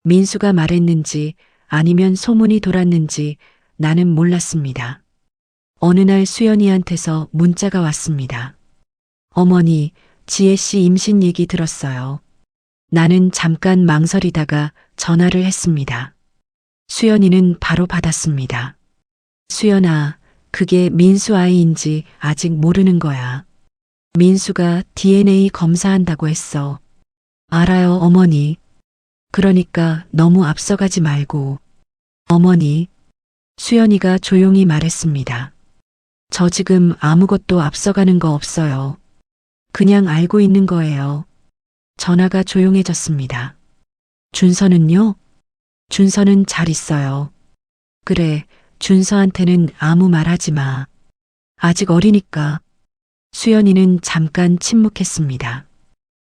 민수가 말했는지 아니면 소문이 돌았는지 나는 몰랐습니다. 어느 날 수연이한테서 문자가 왔습니다. 어머니, 지혜 씨 임신 얘기 들었어요. 나는 잠깐 망설이다가 전화를 했습니다. 수연이는 바로 받았습니다. 수연아, 그게 민수 아이인지 아직 모르는 거야. 민수가 DNA 검사한다고 했어. 알아요, 어머니. 그러니까 너무 앞서가지 말고. 어머니, 수연이가 조용히 말했습니다. 저 지금 아무것도 앞서가는 거 없어요. 그냥 알고 있는 거예요. 전화가 조용해졌습니다. 준서는요? 준서는 잘 있어요. 그래, 준서한테는 아무 말 하지 마. 아직 어리니까. 수연이는 잠깐 침묵했습니다.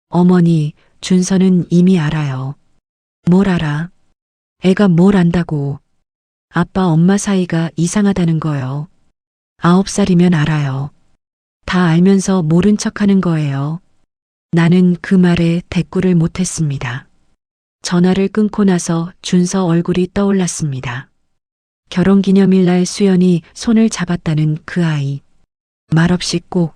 어머니, 준서는 이미 알아요. 뭘 알아? 애가 뭘 안다고. 아빠 엄마 사이가 이상하다는 거요. 9살이면 알아요. 다 알면서 모른 척하는 거예요. 나는 그 말에 대꾸를 못했습니다. 전화를 끊고 나서 준서 얼굴이 떠올랐습니다. 결혼기념일 날 수연이 손을 잡았다는 그 아이. 말없이 꼭.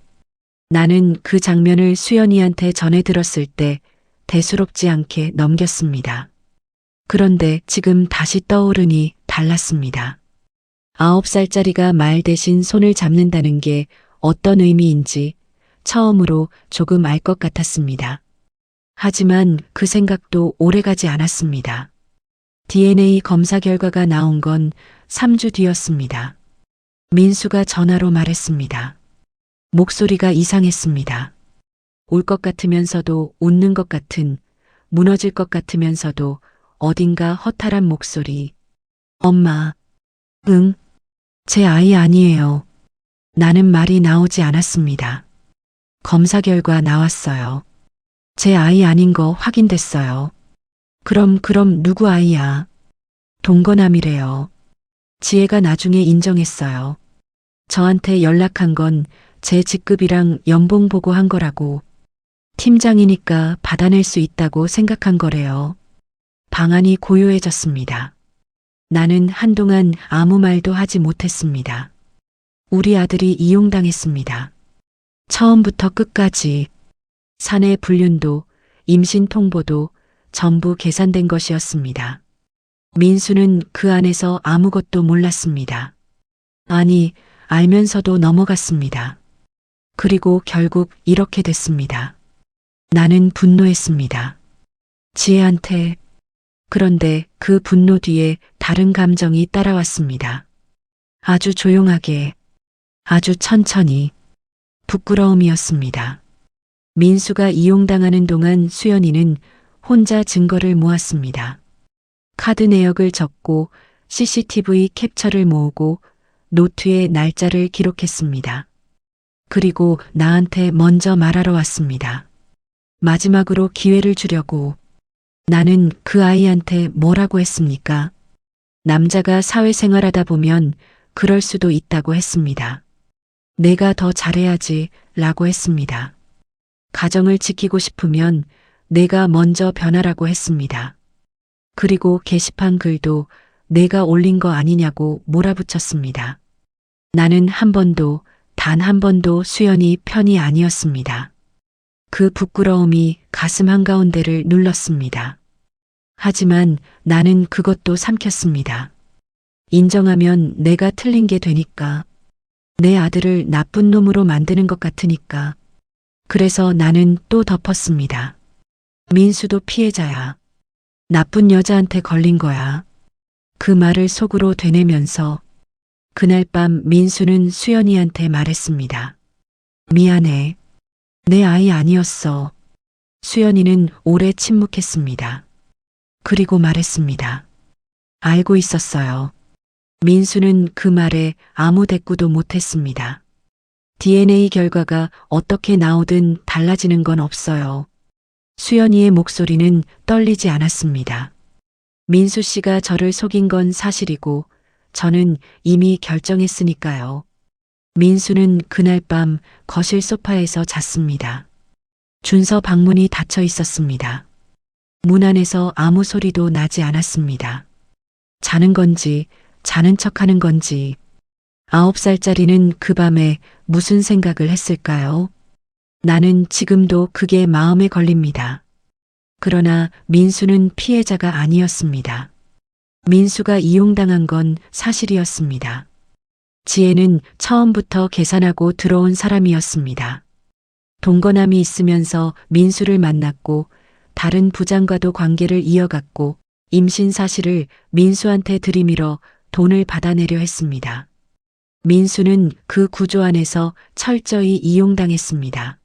나는 그 장면을 수연이한테 전해 들었을 때 대수롭지 않게 넘겼습니다. 그런데 지금 다시 떠오르니 달랐습니다. 9살짜리가 말 대신 손을 잡는다는 게 어떤 의미인지 처음으로 조금 알 것 같았습니다. 하지만 그 생각도 오래가지 않았습니다. DNA 검사 결과가 나온 건 3주 뒤였습니다. 민수가 전화로 말했습니다. 목소리가 이상했습니다. 울 것 같으면서도 웃는 것 같은, 무너질 것 같으면서도 어딘가 허탈한 목소리. 엄마. 응? 제 아이 아니에요. 나는 말이 나오지 않았습니다. 검사 결과 나왔어요. 제 아이 아닌 거 확인됐어요. 그럼 누구 아이야? 동거남이래요. 지혜가 나중에 인정했어요. 저한테 연락한 건 제 직급이랑 연봉 보고 한 거라고. 팀장이니까 받아낼 수 있다고 생각한 거래요. 방안이 고요해졌습니다. 나는 한동안 아무 말도 하지 못했습니다. 우리 아들이 이용당했습니다. 처음부터 끝까지. 사내 불륜도 임신 통보도 전부 계산된 것이었습니다. 민수는 그 안에서 아무것도 몰랐습니다. 아니, 알면서도 넘어갔습니다. 그리고 결국 이렇게 됐습니다. 나는 분노했습니다. 지혜한테. 그런데 그 분노 뒤에 다른 감정이 따라왔습니다. 아주 조용하게, 아주 천천히. 부끄러움이었습니다. 민수가 이용당하는 동안 수연이는 혼자 증거를 모았습니다. 카드 내역을 적고 CCTV 캡처를 모으고 노트에 날짜를 기록했습니다. 그리고 나한테 먼저 말하러 왔습니다. 마지막으로 기회를 주려고. 나는 그 아이한테 뭐라고 했습니까? 남자가 사회생활하다 보면 그럴 수도 있다고 했습니다. 내가 더 잘해야지 라고 했습니다. 가정을 지키고 싶으면 내가 먼저 변하라고 했습니다. 그리고 게시판 글도 내가 올린 거 아니냐고 몰아붙였습니다. 나는 한 번도, 단 한 번도 수연이 편이 아니었습니다. 그 부끄러움이 가슴 한가운데를 눌렀습니다. 하지만 나는 그것도 삼켰습니다. 인정하면 내가 틀린 게 되니까. 내 아들을 나쁜 놈으로 만드는 것 같으니까. 그래서 나는 또 덮었습니다. 민수도 피해자야. 나쁜 여자한테 걸린 거야. 그 말을 속으로 되뇌면서 그날 밤 민수는 수연이한테 말했습니다. 미안해. 내 아이 아니었어. 수연이는 오래 침묵했습니다. 그리고 말했습니다. 알고 있었어요. 민수는 그 말에 아무 대꾸도 못했습니다. DNA 결과가 어떻게 나오든 달라지는 건 없어요. 수연이의 목소리는 떨리지 않았습니다. 민수 씨가 저를 속인 건 사실이고 저는 이미 결정했으니까요. 민수는 그날 밤 거실 소파에서 잤습니다. 준서 방문이 닫혀 있었습니다. 문 안에서 아무 소리도 나지 않았습니다. 자는 건지 자는 척하는 건지 9살짜리는 그 밤에 무슨 생각을 했을까요? 나는 지금도 그게 마음에 걸립니다. 그러나 민수는 피해자가 아니었습니다. 민수가 이용당한 건 사실이었습니다. 지혜는 처음부터 계산하고 들어온 사람이었습니다. 동거남이 있으면서 민수를 만났고 다른 부장과도 관계를 이어갔고 임신 사실을 민수한테 들이밀어 돈을 받아내려 했습니다. 민수는 그 구조 안에서 철저히 이용당했습니다.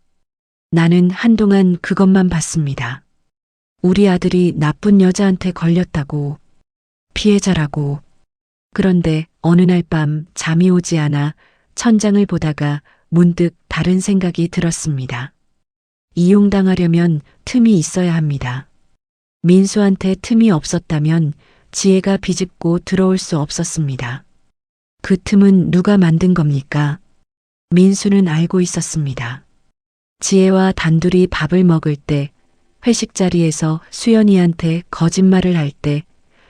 나는 한동안 그것만 봤습니다. 우리 아들이 나쁜 여자한테 걸렸다고, 피해자라고. 그런데 어느 날 밤 잠이 오지 않아 천장을 보다가 문득 다른 생각이 들었습니다. 이용당하려면 틈이 있어야 합니다. 민수한테 틈이 없었다면 지혜가 비집고 들어올 수 없었습니다. 그 틈은 누가 만든 겁니까? 민수는 알고 있었습니다. 지혜와 단둘이 밥을 먹을 때, 회식 자리에서 수연이한테 거짓말을 할 때,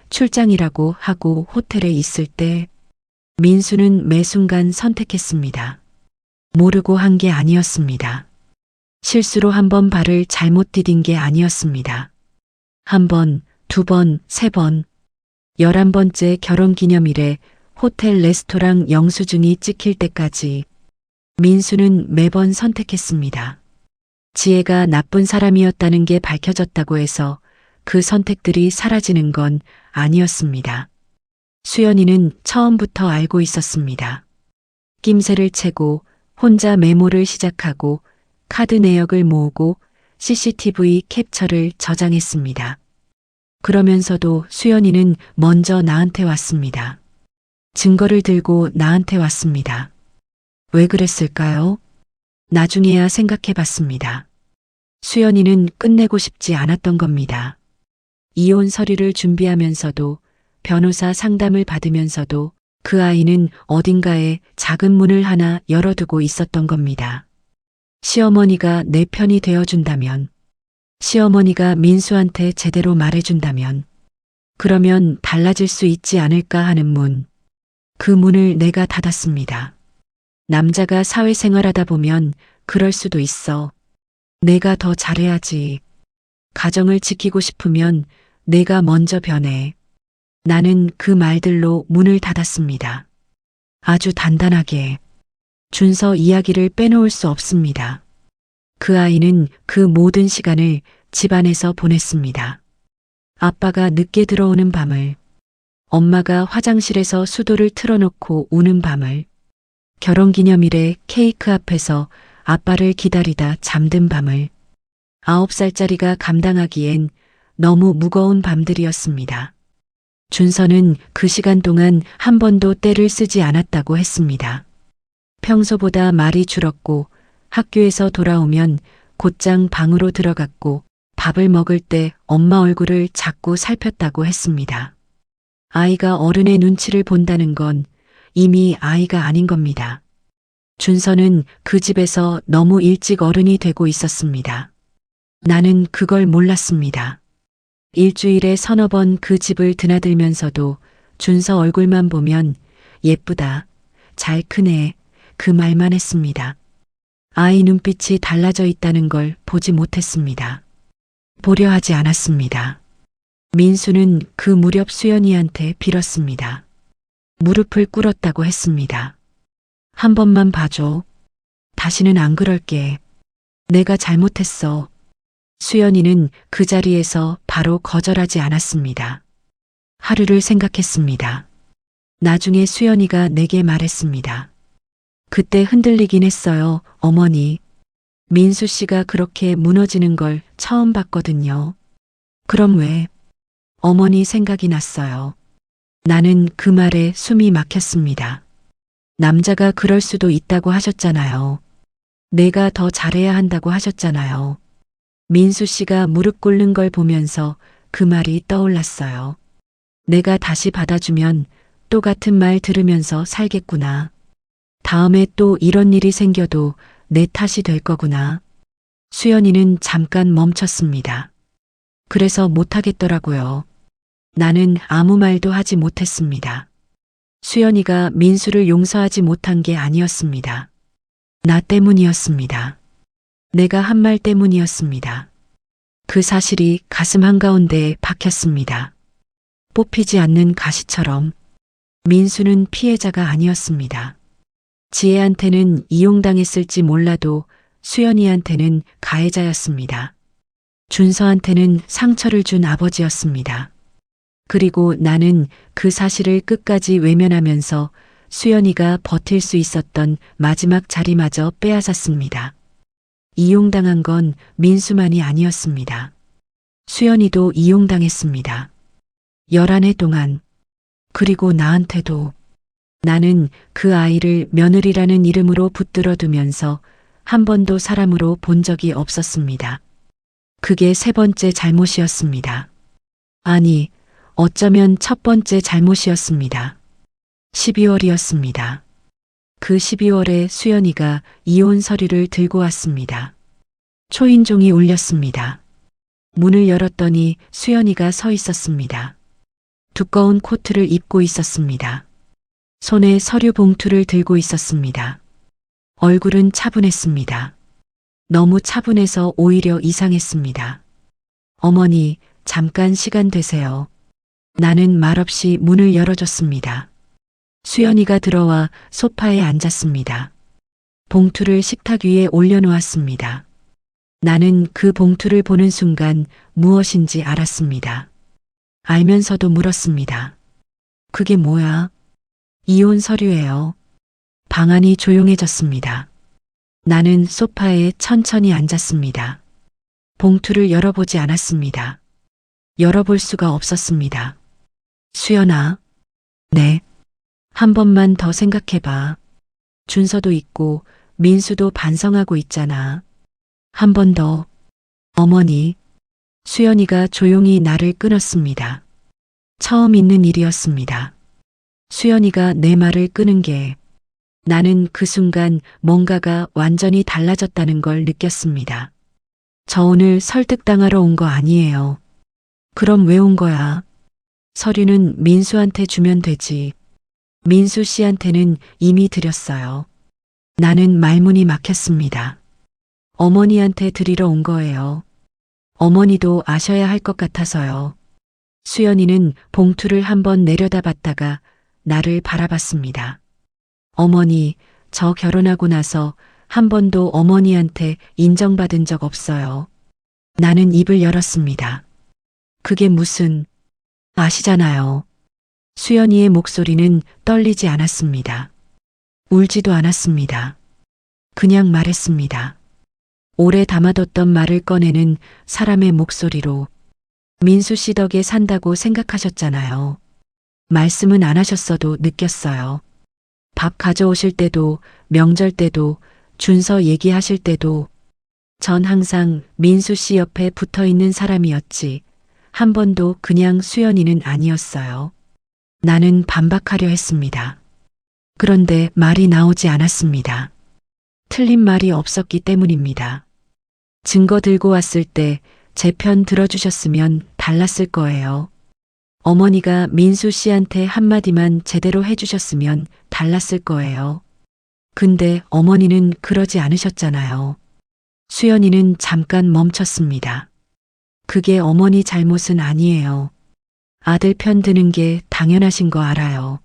출장이라고 하고 호텔에 있을 때, 민수는 매 순간 선택했습니다. 모르고 한 게 아니었습니다. 실수로 한 번 발을 잘못 디딘 게 아니었습니다. 한 번, 두 번, 세 번, 11번째 결혼기념일에 호텔 레스토랑 영수증이 찍힐 때까지 민수는 매번 선택했습니다. 지혜가 나쁜 사람이었다는 게 밝혀졌다고 해서 그 선택들이 사라지는 건 아니었습니다. 수연이는 처음부터 알고 있었습니다. 낌새를 채고 혼자 메모를 시작하고 카드 내역을 모으고 CCTV 캡처를 저장했습니다. 그러면서도 수연이는 먼저 나한테 왔습니다. 증거를 들고 나한테 왔습니다. 왜 그랬을까요? 나중에야 생각해 봤습니다. 수연이는 끝내고 싶지 않았던 겁니다. 이혼 서류를 준비하면서도 변호사 상담을 받으면서도 그 아이는 어딘가에 작은 문을 하나 열어두고 있었던 겁니다. 시어머니가 내 편이 되어준다면, 시어머니가 민수한테 제대로 말해준다면, 그러면 달라질 수 있지 않을까 하는 문. 그 문을 내가 닫았습니다. 남자가 사회생활하다 보면 그럴 수도 있어. 내가 더 잘해야지. 가정을 지키고 싶으면 내가 먼저 변해. 나는 그 말들로 문을 닫았습니다. 아주 단단하게. 준서 이야기를 빼놓을 수 없습니다. 그 아이는 그 모든 시간을 집안에서 보냈습니다. 아빠가 늦게 들어오는 밤을, 엄마가 화장실에서 수도를 틀어놓고 우는 밤을, 결혼기념일에 케이크 앞에서 아빠를 기다리다 잠든 밤을, 9살짜리가 감당하기엔 너무 무거운 밤들이었습니다. 준서는 그 시간 동안 한 번도 떼를 쓰지 않았다고 했습니다. 평소보다 말이 줄었고 학교에서 돌아오면 곧장 방으로 들어갔고 밥을 먹을 때 엄마 얼굴을 자꾸 살폈다고 했습니다. 아이가 어른의 눈치를 본다는 건 이미 아이가 아닌 겁니다. 준서는 그 집에서 너무 일찍 어른이 되고 있었습니다. 나는 그걸 몰랐습니다. 일주일에 서너 번 그 집을 드나들면서도 준서 얼굴만 보면 예쁘다, 잘 크네, 그 말만 했습니다. 아이 눈빛이 달라져 있다는 걸 보지 못했습니다. 보려 하지 않았습니다. 민수는 그 무렵 수연이한테 빌었습니다. 무릎을 꿇었다고 했습니다. 한 번만 봐줘. 다시는 안 그럴게. 내가 잘못했어. 수연이는 그 자리에서 바로 거절하지 않았습니다. 하루를 생각했습니다. 나중에 수연이가 내게 말했습니다. 그때 흔들리긴 했어요, 어머니. 민수 씨가 그렇게 무너지는 걸 처음 봤거든요. 그럼 왜? 어머니 생각이 났어요. 나는 그 말에 숨이 막혔습니다. 남자가 그럴 수도 있다고 하셨잖아요. 내가 더 잘해야 한다고 하셨잖아요. 민수 씨가 무릎 꿇는 걸 보면서 그 말이 떠올랐어요. 내가 다시 받아주면 또 같은 말 들으면서 살겠구나. 다음에 또 이런 일이 생겨도 내 탓이 될 거구나. 수연이는 잠깐 멈췄습니다. 그래서 못하겠더라고요. 나는 아무 말도 하지 못했습니다. 수연이가 민수를 용서하지 못한 게 아니었습니다. 나 때문이었습니다. 내가 한 말 때문이었습니다. 그 사실이 가슴 한가운데에 박혔습니다. 뽑히지 않는 가시처럼. 민수는 피해자가 아니었습니다. 지혜한테는 이용당했을지 몰라도 수연이한테는 가해자였습니다. 준서한테는 상처를 준 아버지였습니다. 그리고 나는 그 사실을 끝까지 외면하면서 수연이가 버틸 수 있었던 마지막 자리마저 빼앗았습니다. 이용당한 건 민수만이 아니었습니다. 수연이도 이용당했습니다. 11해 동안. 그리고 나한테도. 나는 그 아이를 며느리라는 이름으로 붙들어 두면서 한 번도 사람으로 본 적이 없었습니다. 그게 세 번째 잘못이었습니다. 아니, 어쩌면 첫 번째 잘못이었습니다. 12월이었습니다. 그 12월에 수연이가 이혼 서류를 들고 왔습니다. 초인종이 울렸습니다. 문을 열었더니 수연이가 서 있었습니다. 두꺼운 코트를 입고 있었습니다. 손에 서류 봉투를 들고 있었습니다. 얼굴은 차분했습니다. 너무 차분해서 오히려 이상했습니다. 어머니, 잠깐 시간 되세요. 나는 말없이 문을 열어줬습니다. 수연이가 들어와 소파에 앉았습니다. 봉투를 식탁 위에 올려놓았습니다. 나는 그 봉투를 보는 순간 무엇인지 알았습니다. 알면서도 물었습니다. 그게 뭐야? 이혼 서류예요. 방안이 조용해졌습니다. 나는 소파에 천천히 앉았습니다. 봉투를 열어보지 않았습니다. 열어볼 수가 없었습니다. 수연아. 네. 한 번만 더 생각해봐. 준서도 있고 민수도 반성하고 있잖아. 한 번 더. 어머니. 수연이가 조용히 나를 끊었습니다. 처음 있는 일이었습니다. 수연이가 내 말을 끄는 게 나는 그 순간 뭔가가 완전히 달라졌다는 걸 느꼈습니다. 저 오늘 설득당하러 온 거 아니에요. 그럼 왜 온 거야? 서류는 민수한테 주면 되지. 민수 씨한테는 이미 드렸어요. 나는 말문이 막혔습니다. 어머니한테 드리러 온 거예요. 어머니도 아셔야 할 것 같아서요. 수연이는 봉투를 한번 내려다봤다가 나를 바라봤습니다. 어머니, 저 결혼하고 나서 한 번도 어머니한테 인정받은 적 없어요. 나는 입을 열었습니다. 그게 무슨, 아시잖아요. 수연이의 목소리는 떨리지 않았습니다. 울지도 않았습니다. 그냥 말했습니다. 오래 담아뒀던 말을 꺼내는 사람의 목소리로. 민수 씨 덕에 산다고 생각하셨잖아요. 말씀은 안 하셨어도 느꼈어요. 밥 가져오실 때도, 명절 때도, 준서 얘기하실 때도 전 항상 민수 씨 옆에 붙어 있는 사람이었지. 한 번도 그냥 수연이는 아니었어요. 나는 반박하려 했습니다. 그런데 말이 나오지 않았습니다. 틀린 말이 없었기 때문입니다. 증거 들고 왔을 때 제 편 들어주셨으면 달랐을 거예요. 어머니가 민수 씨한테 한마디만 제대로 해주셨으면 달랐을 거예요. 근데 어머니는 그러지 않으셨잖아요. 수연이는 잠깐 멈췄습니다. 그게 어머니 잘못은 아니에요. 아들 편 드는 게 당연하신 거 알아요.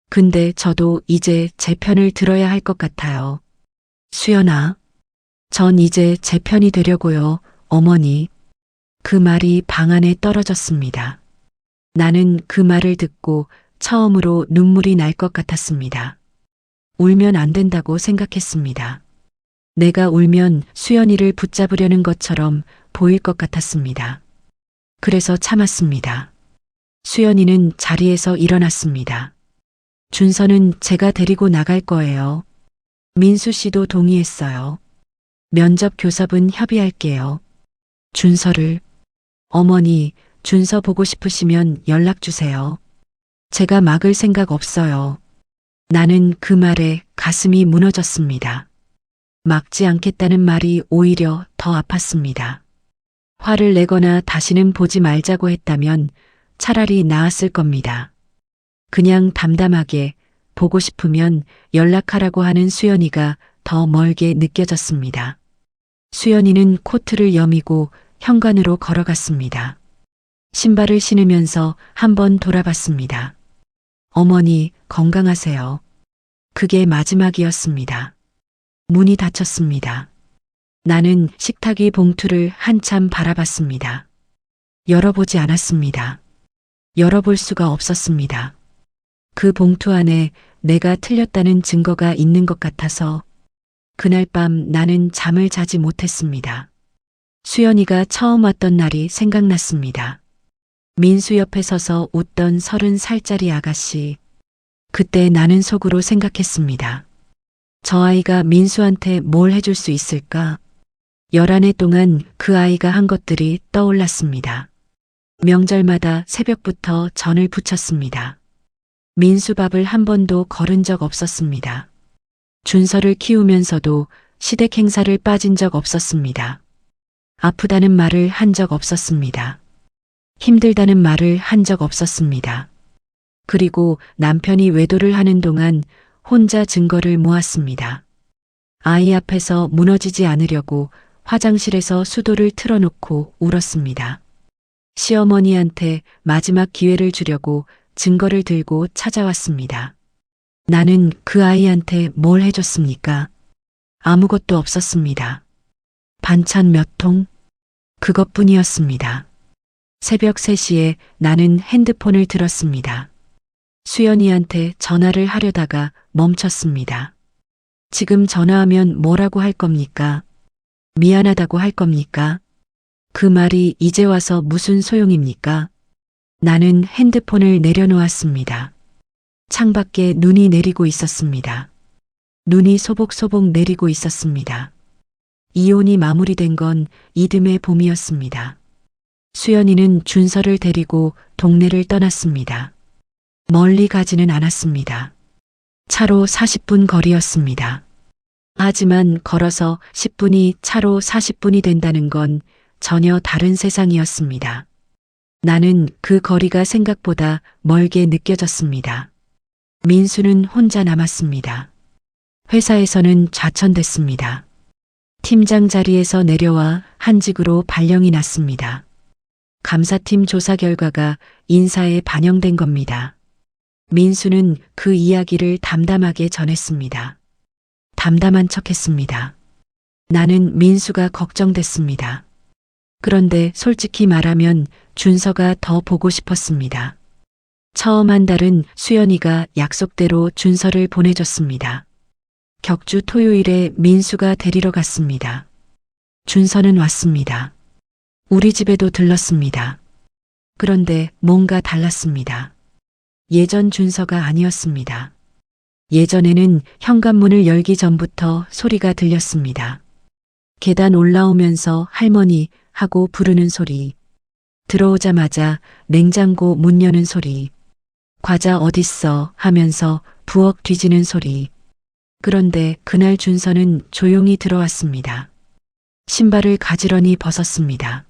근데 저도 이제 제 편을 들어야 할 것 같아요. 수연아. 전 이제 제 편이 되려고요, 어머니. 그 말이 방 안에 떨어졌습니다. 나는 그 말을 듣고 처음으로 눈물이 날 것 같았습니다. 울면 안 된다고 생각했습니다. 내가 울면 수연이를 붙잡으려는 것처럼 보일 것 같았습니다. 그래서 참았습니다. 수연이는 자리에서 일어났습니다. 준서는 제가 데리고 나갈 거예요. 민수 씨도 동의했어요. 면접 교섭은 협의할게요. 준서를. 어머니, 준서 보고 싶으시면 연락 주세요. 제가 막을 생각 없어요. 나는 그 말에 가슴이 무너졌습니다. 막지 않겠다는 말이 오히려 더 아팠습니다. 화를 내거나 다시는 보지 말자고 했다면 차라리 나았을 겁니다. 그냥 담담하게 보고 싶으면 연락하라고 하는 수연이가 더 멀게 느껴졌습니다. 수연이는 코트를 여미고 현관으로 걸어갔습니다. 신발을 신으면서 한번 돌아봤습니다. 어머니, 건강하세요. 그게 마지막이었습니다. 문이 닫혔습니다. 나는 식탁위 봉투를 한참 바라봤습니다. 열어보지 않았습니다. 열어볼 수가 없었습니다. 그 봉투 안에 내가 틀렸다는 증거가 있는 것 같아서 그날 밤 나는 잠을 자지 못했습니다. 수연이가 처음 왔던 날이 생각났습니다. 민수 옆에 서서 웃던 30살짜리 아가씨. 그때 나는 속으로 생각했습니다. 저 아이가 민수한테 뭘 해줄 수 있을까? 11해 동안 그 아이가 한 것들이 떠올랐습니다. 명절마다 새벽부터 전을 부쳤습니다. 민수 밥을 한 번도 거른 적 없었습니다. 준서를 키우면서도 시댁 행사를 빠진 적 없었습니다. 아프다는 말을 한 적 없었습니다. 힘들다는 말을 한 적 없었습니다. 그리고 남편이 외도를 하는 동안 혼자 증거를 모았습니다. 아이 앞에서 무너지지 않으려고 화장실에서 수도를 틀어놓고 울었습니다. 시어머니한테 마지막 기회를 주려고 증거를 들고 찾아왔습니다. 나는 그 아이한테 뭘 해줬습니까? 아무것도 없었습니다. 반찬 몇 통? 그것뿐이었습니다. 새벽 3시에 나는 핸드폰을 들었습니다. 수연이한테 전화를 하려다가 멈췄습니다. 지금 전화하면 뭐라고 할 겁니까? 미안하다고 할 겁니까? 그 말이 이제 와서 무슨 소용입니까? 나는 핸드폰을 내려놓았습니다. 창밖에 눈이 내리고 있었습니다. 눈이 소복소복 내리고 있었습니다. 이혼이 마무리된 건 이듬해 봄이었습니다. 수연이는 준서를 데리고 동네를 떠났습니다. 멀리 가지는 않았습니다. 차로 40분 거리였습니다. 하지만 걸어서 10분이 차로 40분이 된다는 건 전혀 다른 세상이었습니다. 나는 그 거리가 생각보다 멀게 느껴졌습니다. 민수는 혼자 남았습니다. 회사에서는 좌천됐습니다. 팀장 자리에서 내려와 한직으로 발령이 났습니다. 감사팀 조사 결과가 인사에 반영된 겁니다. 민수는 그 이야기를 담담하게 전했습니다. 담담한 척했습니다. 나는 민수가 걱정됐습니다. 그런데 솔직히 말하면 준서가 더 보고 싶었습니다. 처음 한 달은 수연이가 약속대로 준서를 보내줬습니다. 격주 토요일에 민수가 데리러 갔습니다. 준서는 왔습니다. 우리 집에도 들렀습니다. 그런데 뭔가 달랐습니다. 예전 준서가 아니었습니다. 예전에는 현관문을 열기 전부터 소리가 들렸습니다. 계단 올라오면서 할머니 하고 부르는 소리. 들어오자마자 냉장고 문 여는 소리. 과자 어딨어 하면서 부엌 뒤지는 소리. 그런데 그날 준서는 조용히 들어왔습니다. 신발을 가지런히 벗었습니다.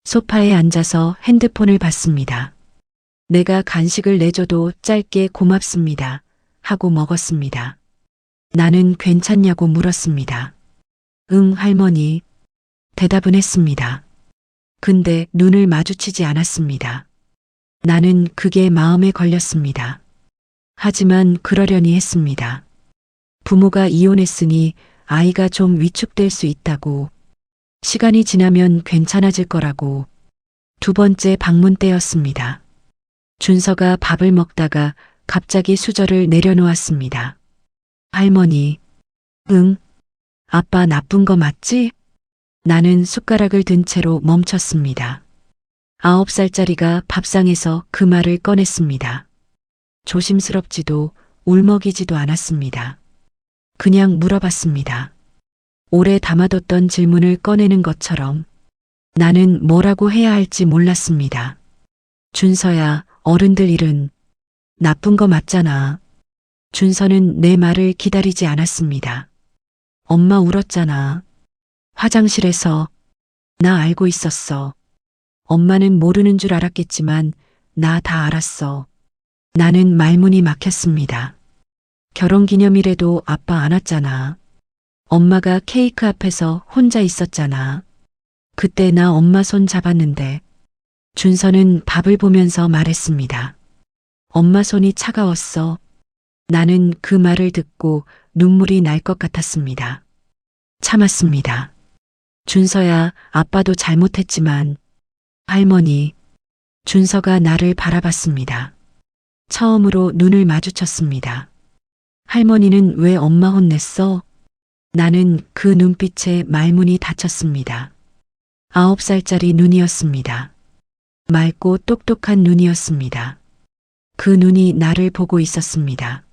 소파에 앉아서 핸드폰을 봤습니다. 내가 간식을 내줘도 짧게 고맙습니다 하고 먹었습니다. 나는 괜찮냐고 물었습니다. 응, 할머니. 대답은 했습니다. 근데 눈을 마주치지 않았습니다. 나는 그게 마음에 걸렸습니다. 하지만 그러려니 했습니다. 부모가 이혼했으니 아이가 좀 위축될 수 있다고. 시간이 지나면 괜찮아질 거라고. 두 번째 방문 때였습니다. 준서가 밥을 먹다가 갑자기 수저를 내려놓았습니다. 할머니, 응, 아빠 나쁜 거 맞지? 나는 숟가락을 든 채로 멈췄습니다. 9살짜리가 밥상에서 그 말을 꺼냈습니다. 조심스럽지도 울먹이지도 않았습니다. 그냥 물어봤습니다. 오래 담아뒀던 질문을 꺼내는 것처럼. 나는 뭐라고 해야 할지 몰랐습니다. 준서야, 어른들 일은 나쁜 거 맞잖아. 준서는 내 말을 기다리지 않았습니다. 엄마 울었잖아. 화장실에서. 나 알고 있었어. 엄마는 모르는 줄 알았겠지만 나 다 알았어. 나는 말문이 막혔습니다. 결혼기념일에도 아빠 안 왔잖아. 엄마가 케이크 앞에서 혼자 있었잖아. 그때 나 엄마 손 잡았는데. 준서는 밥을 보면서 말했습니다. 엄마 손이 차가웠어. 나는 그 말을 듣고 눈물이 날 것 같았습니다. 참았습니다. 준서야, 아빠도 잘못했지만. 할머니. 준서가 나를 바라봤습니다. 처음으로 눈을 마주쳤습니다. 할머니는 왜 엄마 혼냈어? 나는 그 눈빛에 말문이 닫혔습니다. 9살짜리 눈이었습니다. 맑고 똑똑한 눈이었습니다. 그 눈이 나를 보고 있었습니다.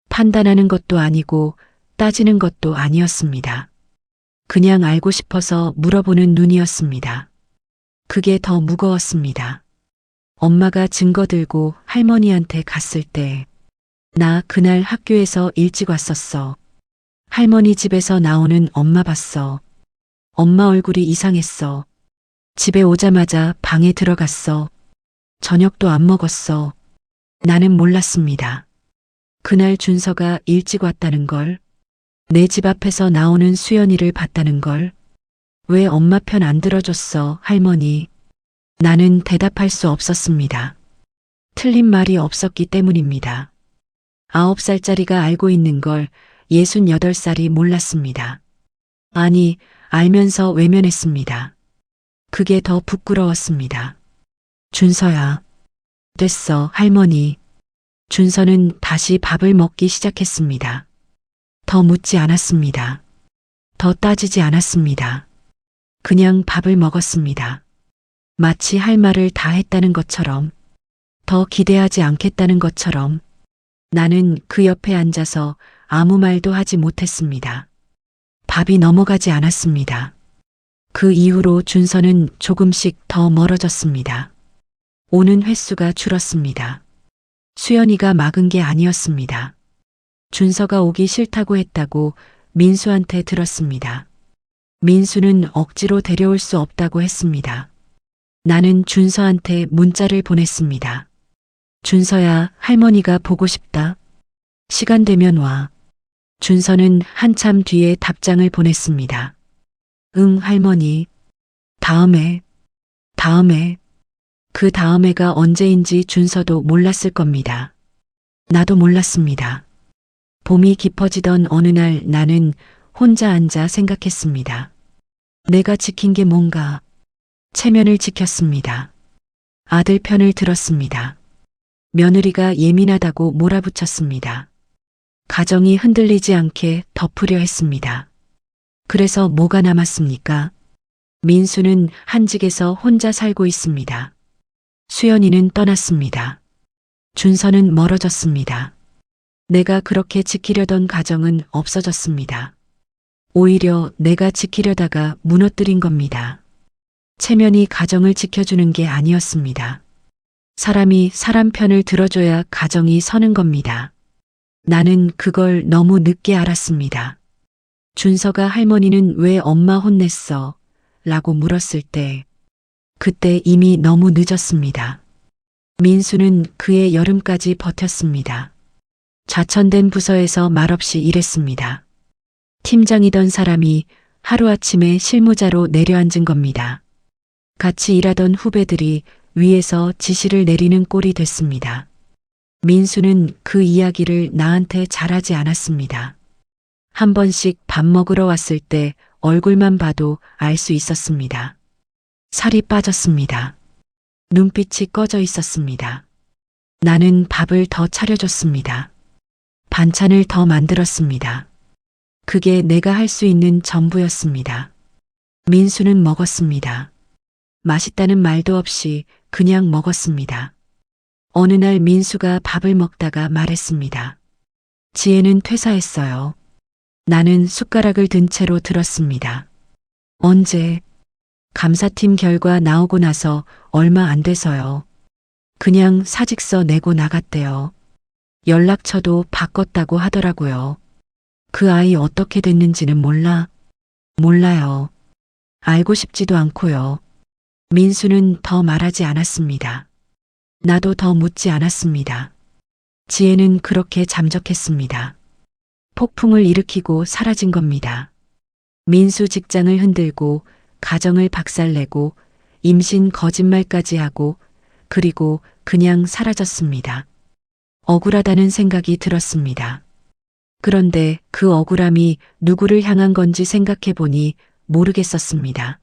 판단하는 것도 아니고 따지는 것도 아니었습니다. 그냥 알고 싶어서 물어보는 눈이었습니다. 그게 더 무거웠습니다. 엄마가 증거 들고 할머니한테 갔을 때, 나 그날 학교에서 일찍 왔었어. 할머니 집에서 나오는 엄마 봤어. 엄마 얼굴이 이상했어. 집에 오자마자 방에 들어갔어. 저녁도 안 먹었어. 나는 몰랐습니다. 그날 준서가 일찍 왔다는 걸, 내 집 앞에서 나오는 수연이를 봤다는 걸. 왜 엄마 편 안 들어줬어, 할머니? 나는 대답할 수 없었습니다. 틀린 말이 없었기 때문입니다. 9살짜리가 알고 있는 걸 68살이 몰랐습니다. 아니, 알면서 외면했습니다. 그게 더 부끄러웠습니다. 준서야. 됐어, 할머니. 준서는 다시 밥을 먹기 시작했습니다. 더 묻지 않았습니다. 더 따지지 않았습니다. 그냥 밥을 먹었습니다. 마치 할 말을 다 했다는 것처럼, 더 기대하지 않겠다는 것처럼. 나는 그 옆에 앉아서 아무 말도 하지 못했습니다. 밥이 넘어가지 않았습니다. 그 이후로 준서는 조금씩 더 멀어졌습니다. 오는 횟수가 줄었습니다. 수연이가 막은 게 아니었습니다. 준서가 오기 싫다고 했다고 민수한테 들었습니다. 민수는 억지로 데려올 수 없다고 했습니다. 나는 준서한테 문자를 보냈습니다. 준서야, 할머니가 보고 싶다. 시간 되면 와. 준서는 한참 뒤에 답장을 보냈습니다. 응, 할머니. 다음에. 그 다음에가 언제인지 준서도 몰랐을 겁니다. 나도 몰랐습니다. 봄이 깊어지던 어느 날 나는 혼자 앉아 생각했습니다. 내가 지킨 게 뭔가. 체면을 지켰습니다. 아들 편을 들었습니다. 며느리가 예민하다고 몰아붙였습니다. 가정이 흔들리지 않게 덮으려 했습니다. 그래서 뭐가 남았습니까? 민수는 한직에서 혼자 살고 있습니다. 수연이는 떠났습니다. 준서는 멀어졌습니다. 내가 그렇게 지키려던 가정은 없어졌습니다. 오히려 내가 지키려다가 무너뜨린 겁니다. 체면이 가정을 지켜주는 게 아니었습니다. 사람이 사람 편을 들어줘야 가정이 서는 겁니다. 나는 그걸 너무 늦게 알았습니다. 준서가 할머니는 왜 엄마 혼냈어? 라고 물었을 때, 그때 이미 너무 늦었습니다. 민수는 그해 여름까지 버텼습니다. 좌천된 부서에서 말없이 일했습니다. 팀장이던 사람이 하루아침에 실무자로 내려앉은 겁니다. 같이 일하던 후배들이 위에서 지시를 내리는 꼴이 됐습니다. 민수는 그 이야기를 나한테 잘하지 않았습니다. 한 번씩 밥 먹으러 왔을 때 얼굴만 봐도 알 수 있었습니다. 살이 빠졌습니다. 눈빛이 꺼져 있었습니다. 나는 밥을 더 차려줬습니다. 반찬을 더 만들었습니다. 그게 내가 할 수 있는 전부였습니다. 민수는 먹었습니다. 맛있다는 말도 없이 그냥 먹었습니다. 어느 날 민수가 밥을 먹다가 말했습니다. 지혜는 퇴사했어요. 나는 숟가락을 든 채로 들었습니다. 언제? 감사팀 결과 나오고 나서 얼마 안 돼서요. 그냥 사직서 내고 나갔대요. 연락처도 바꿨다고 하더라고요. 그 아이 어떻게 됐는지는 몰라? 몰라요. 알고 싶지도 않고요. 민수는 더 말하지 않았습니다. 나도 더 묻지 않았습니다. 지혜는 그렇게 잠적했습니다. 폭풍을 일으키고 사라진 겁니다. 민수 직장을 흔들고 가정을 박살내고 임신 거짓말까지 하고 그리고 그냥 사라졌습니다. 억울하다는 생각이 들었습니다. 그런데 그 억울함이 누구를 향한 건지 생각해 보니 모르겠었습니다.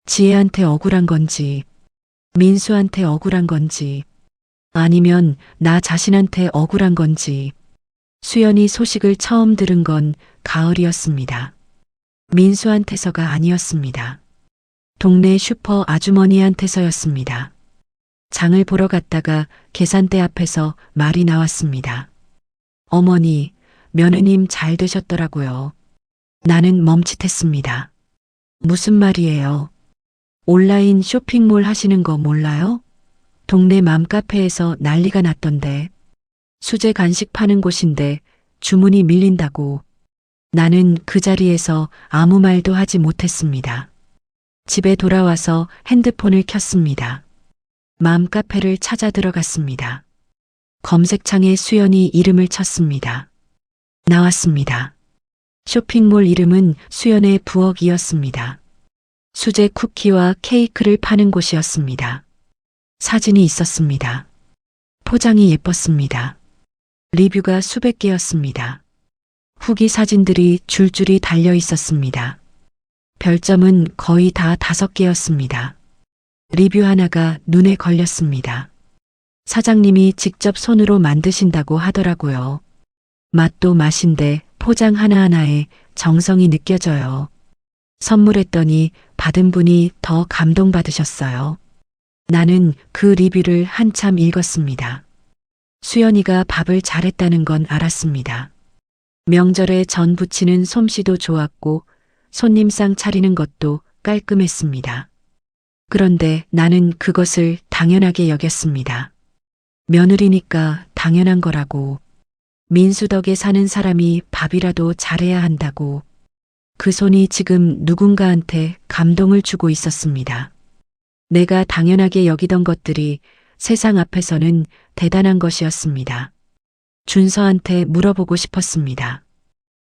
지혜한테 억울한 건지, 민수한테 억울한 건지, 아니면 나 자신한테 억울한 건지. 수연이 소식을 처음 들은 건 가을이었습니다. 민수한테서가 아니었습니다. 동네 슈퍼 아주머니한테서였습니다. 장을 보러 갔다가 계산대 앞에서 말이 나왔습니다. 어머니, 며느님 잘 되셨더라고요. 나는 멈칫했습니다. 무슨 말이에요? 온라인 쇼핑몰 하시는 거 몰라요? 동네 맘카페에서 난리가 났던데. 수제 간식 파는 곳인데 주문이 밀린다고. 나는 그 자리에서 아무 말도 하지 못했습니다. 집에 돌아와서 핸드폰을 켰습니다. 맘카페를 찾아 들어갔습니다. 검색창에 수연이 이름을 쳤습니다. 나왔습니다. 쇼핑몰 이름은 수연의 부엌이었습니다. 수제 쿠키와 케이크를 파는 곳이었습니다. 사진이 있었습니다. 포장이 예뻤습니다. 리뷰가 수백 개였습니다. 후기 사진들이 줄줄이 달려 있었습니다. 별점은 거의 다 5개였습니다. 리뷰 하나가 눈에 걸렸습니다. 사장님이 직접 손으로 만드신다고 하더라고요. 맛도 맛인데 포장 하나하나에 정성이 느껴져요. 선물했더니 받은 분이 더 감동받으셨어요. 나는 그 리뷰를 한참 읽었습니다. 수연이가 밥을 잘했다는 건 알았습니다. 명절에 전 부치는 솜씨도 좋았고 손님상 차리는 것도 깔끔했습니다. 그런데 나는 그것을 당연하게 여겼습니다. 며느리니까 당연한 거라고. 민수 덕에 사는 사람이 밥이라도 잘해야 한다고. 그 손이 지금 누군가한테 감동을 주고 있었습니다. 내가 당연하게 여기던 것들이 세상 앞에서는 대단한 것이었습니다. 준서한테 물어보고 싶었습니다.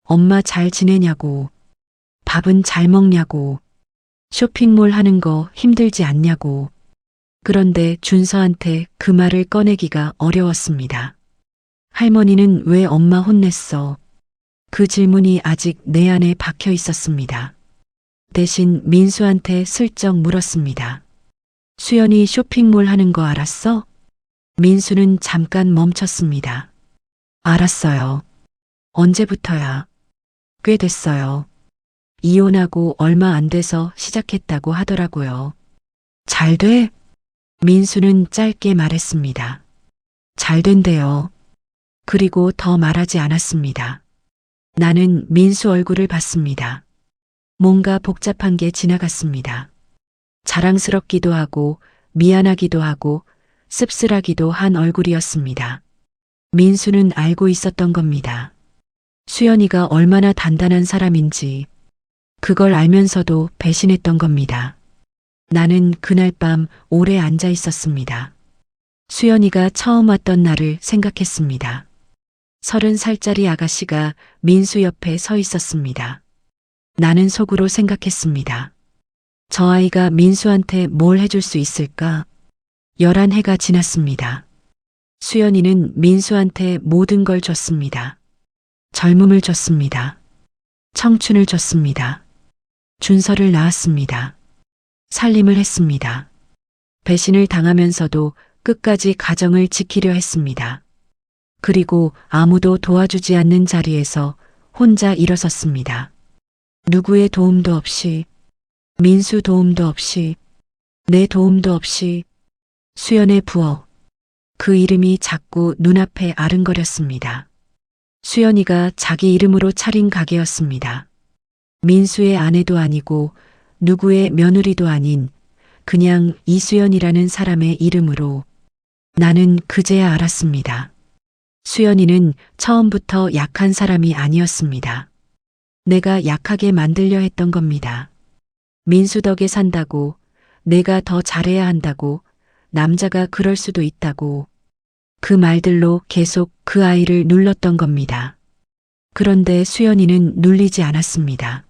엄마 잘 지내냐고. 밥은 잘 먹냐고. 쇼핑몰 하는 거 힘들지 않냐고. 그런데 준서한테 그 말을 꺼내기가 어려웠습니다. 할머니는 왜 엄마 혼냈어? 그 질문이 아직 내 안에 박혀 있었습니다. 대신 민수한테 슬쩍 물었습니다. 수연이 쇼핑몰 하는 거 알았어? 민수는 잠깐 멈췄습니다. 알았어요. 언제부터야? 꽤 됐어요. 이혼하고 얼마 안 돼서 시작했다고 하더라고요. 잘 돼? 민수는 짧게 말했습니다. 잘 된대요. 그리고 더 말하지 않았습니다. 나는 민수 얼굴을 봤습니다. 뭔가 복잡한 게 지나갔습니다. 자랑스럽기도 하고 미안하기도 하고 씁쓸하기도 한 얼굴이었습니다. 민수는 알고 있었던 겁니다. 수연이가 얼마나 단단한 사람인지 그걸 알면서도 배신했던 겁니다. 나는 그날 밤 오래 앉아 있었습니다. 수연이가 처음 왔던 날을 생각했습니다. 30살짜리 아가씨가 민수 옆에 서 있었습니다. 나는 속으로 생각했습니다. 저 아이가 민수한테 뭘 해줄 수 있을까? 11해가 지났습니다. 수연이는 민수한테 모든 걸 줬습니다. 젊음을 줬습니다. 청춘을 줬습니다. 준서를 낳았습니다. 살림을 했습니다. 배신을 당하면서도 끝까지 가정을 지키려 했습니다. 그리고 아무도 도와주지 않는 자리에서 혼자 일어섰습니다. 누구의 도움도 없이, 민수 도움도 없이, 내 도움도 없이, 수연의 부엌. 그 이름이 자꾸 눈앞에 아른거렸습니다. 수연이가 자기 이름으로 차린 가게였습니다. 민수의 아내도 아니고 누구의 며느리도 아닌 그냥 이수연이라는 사람의 이름으로. 나는 그제야 알았습니다. 수연이는 처음부터 약한 사람이 아니었습니다. 내가 약하게 만들려 했던 겁니다. 민수 덕에 산다고, 내가 더 잘해야 한다고, 남자가 그럴 수도 있다고. 그 말들로 계속 그 아이를 눌렀던 겁니다. 그런데 수연이는 눌리지 않았습니다.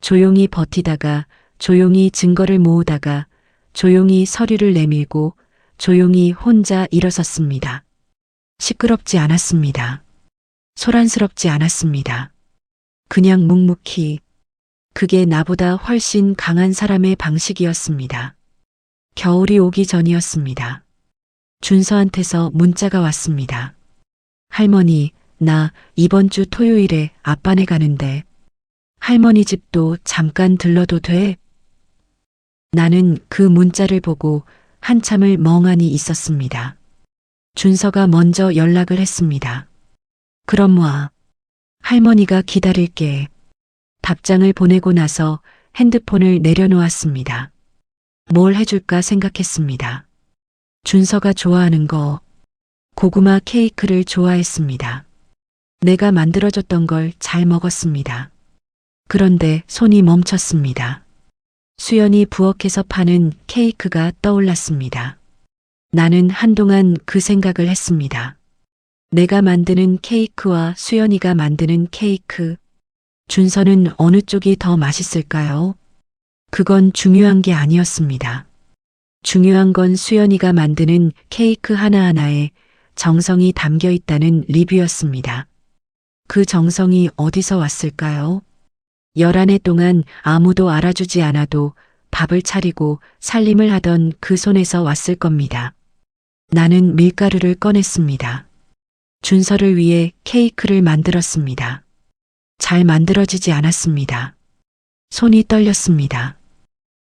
조용히 버티다가, 조용히 증거를 모으다가, 조용히 서류를 내밀고, 조용히 혼자 일어섰습니다. 시끄럽지 않았습니다. 소란스럽지 않았습니다. 그냥 묵묵히. 그게 나보다 훨씬 강한 사람의 방식이었습니다. 겨울이 오기 전이었습니다. 준서한테서 문자가 왔습니다. 할머니, 나 이번 주 토요일에 아빠네 가는데 할머니 집도 잠깐 들러도 돼? 나는 그 문자를 보고 한참을 멍하니 있었습니다. 준서가 먼저 연락을 했습니다. 그럼 와. 할머니가 기다릴게. 답장을 보내고 나서 핸드폰을 내려놓았습니다. 뭘 해줄까 생각했습니다. 준서가 좋아하는 거, 고구마 케이크를 좋아했습니다. 내가 만들어줬던 걸 잘 먹었습니다. 그런데 손이 멈췄습니다. 수연이 부엌에서 파는 케이크가 떠올랐습니다. 나는 한동안 그 생각을 했습니다. 내가 만드는 케이크와 수연이가 만드는 케이크, 준서는 어느 쪽이 더 맛있을까요? 그건 중요한 게 아니었습니다. 중요한 건 수연이가 만드는 케이크 하나하나에 정성이 담겨 있다는 리뷰였습니다. 그 정성이 어디서 왔을까요? 11해 동안 아무도 알아주지 않아도 밥을 차리고 살림을 하던 그 손에서 왔을 겁니다. 나는 밀가루를 꺼냈습니다. 준서를 위해 케이크를 만들었습니다. 잘 만들어지지 않았습니다. 손이 떨렸습니다.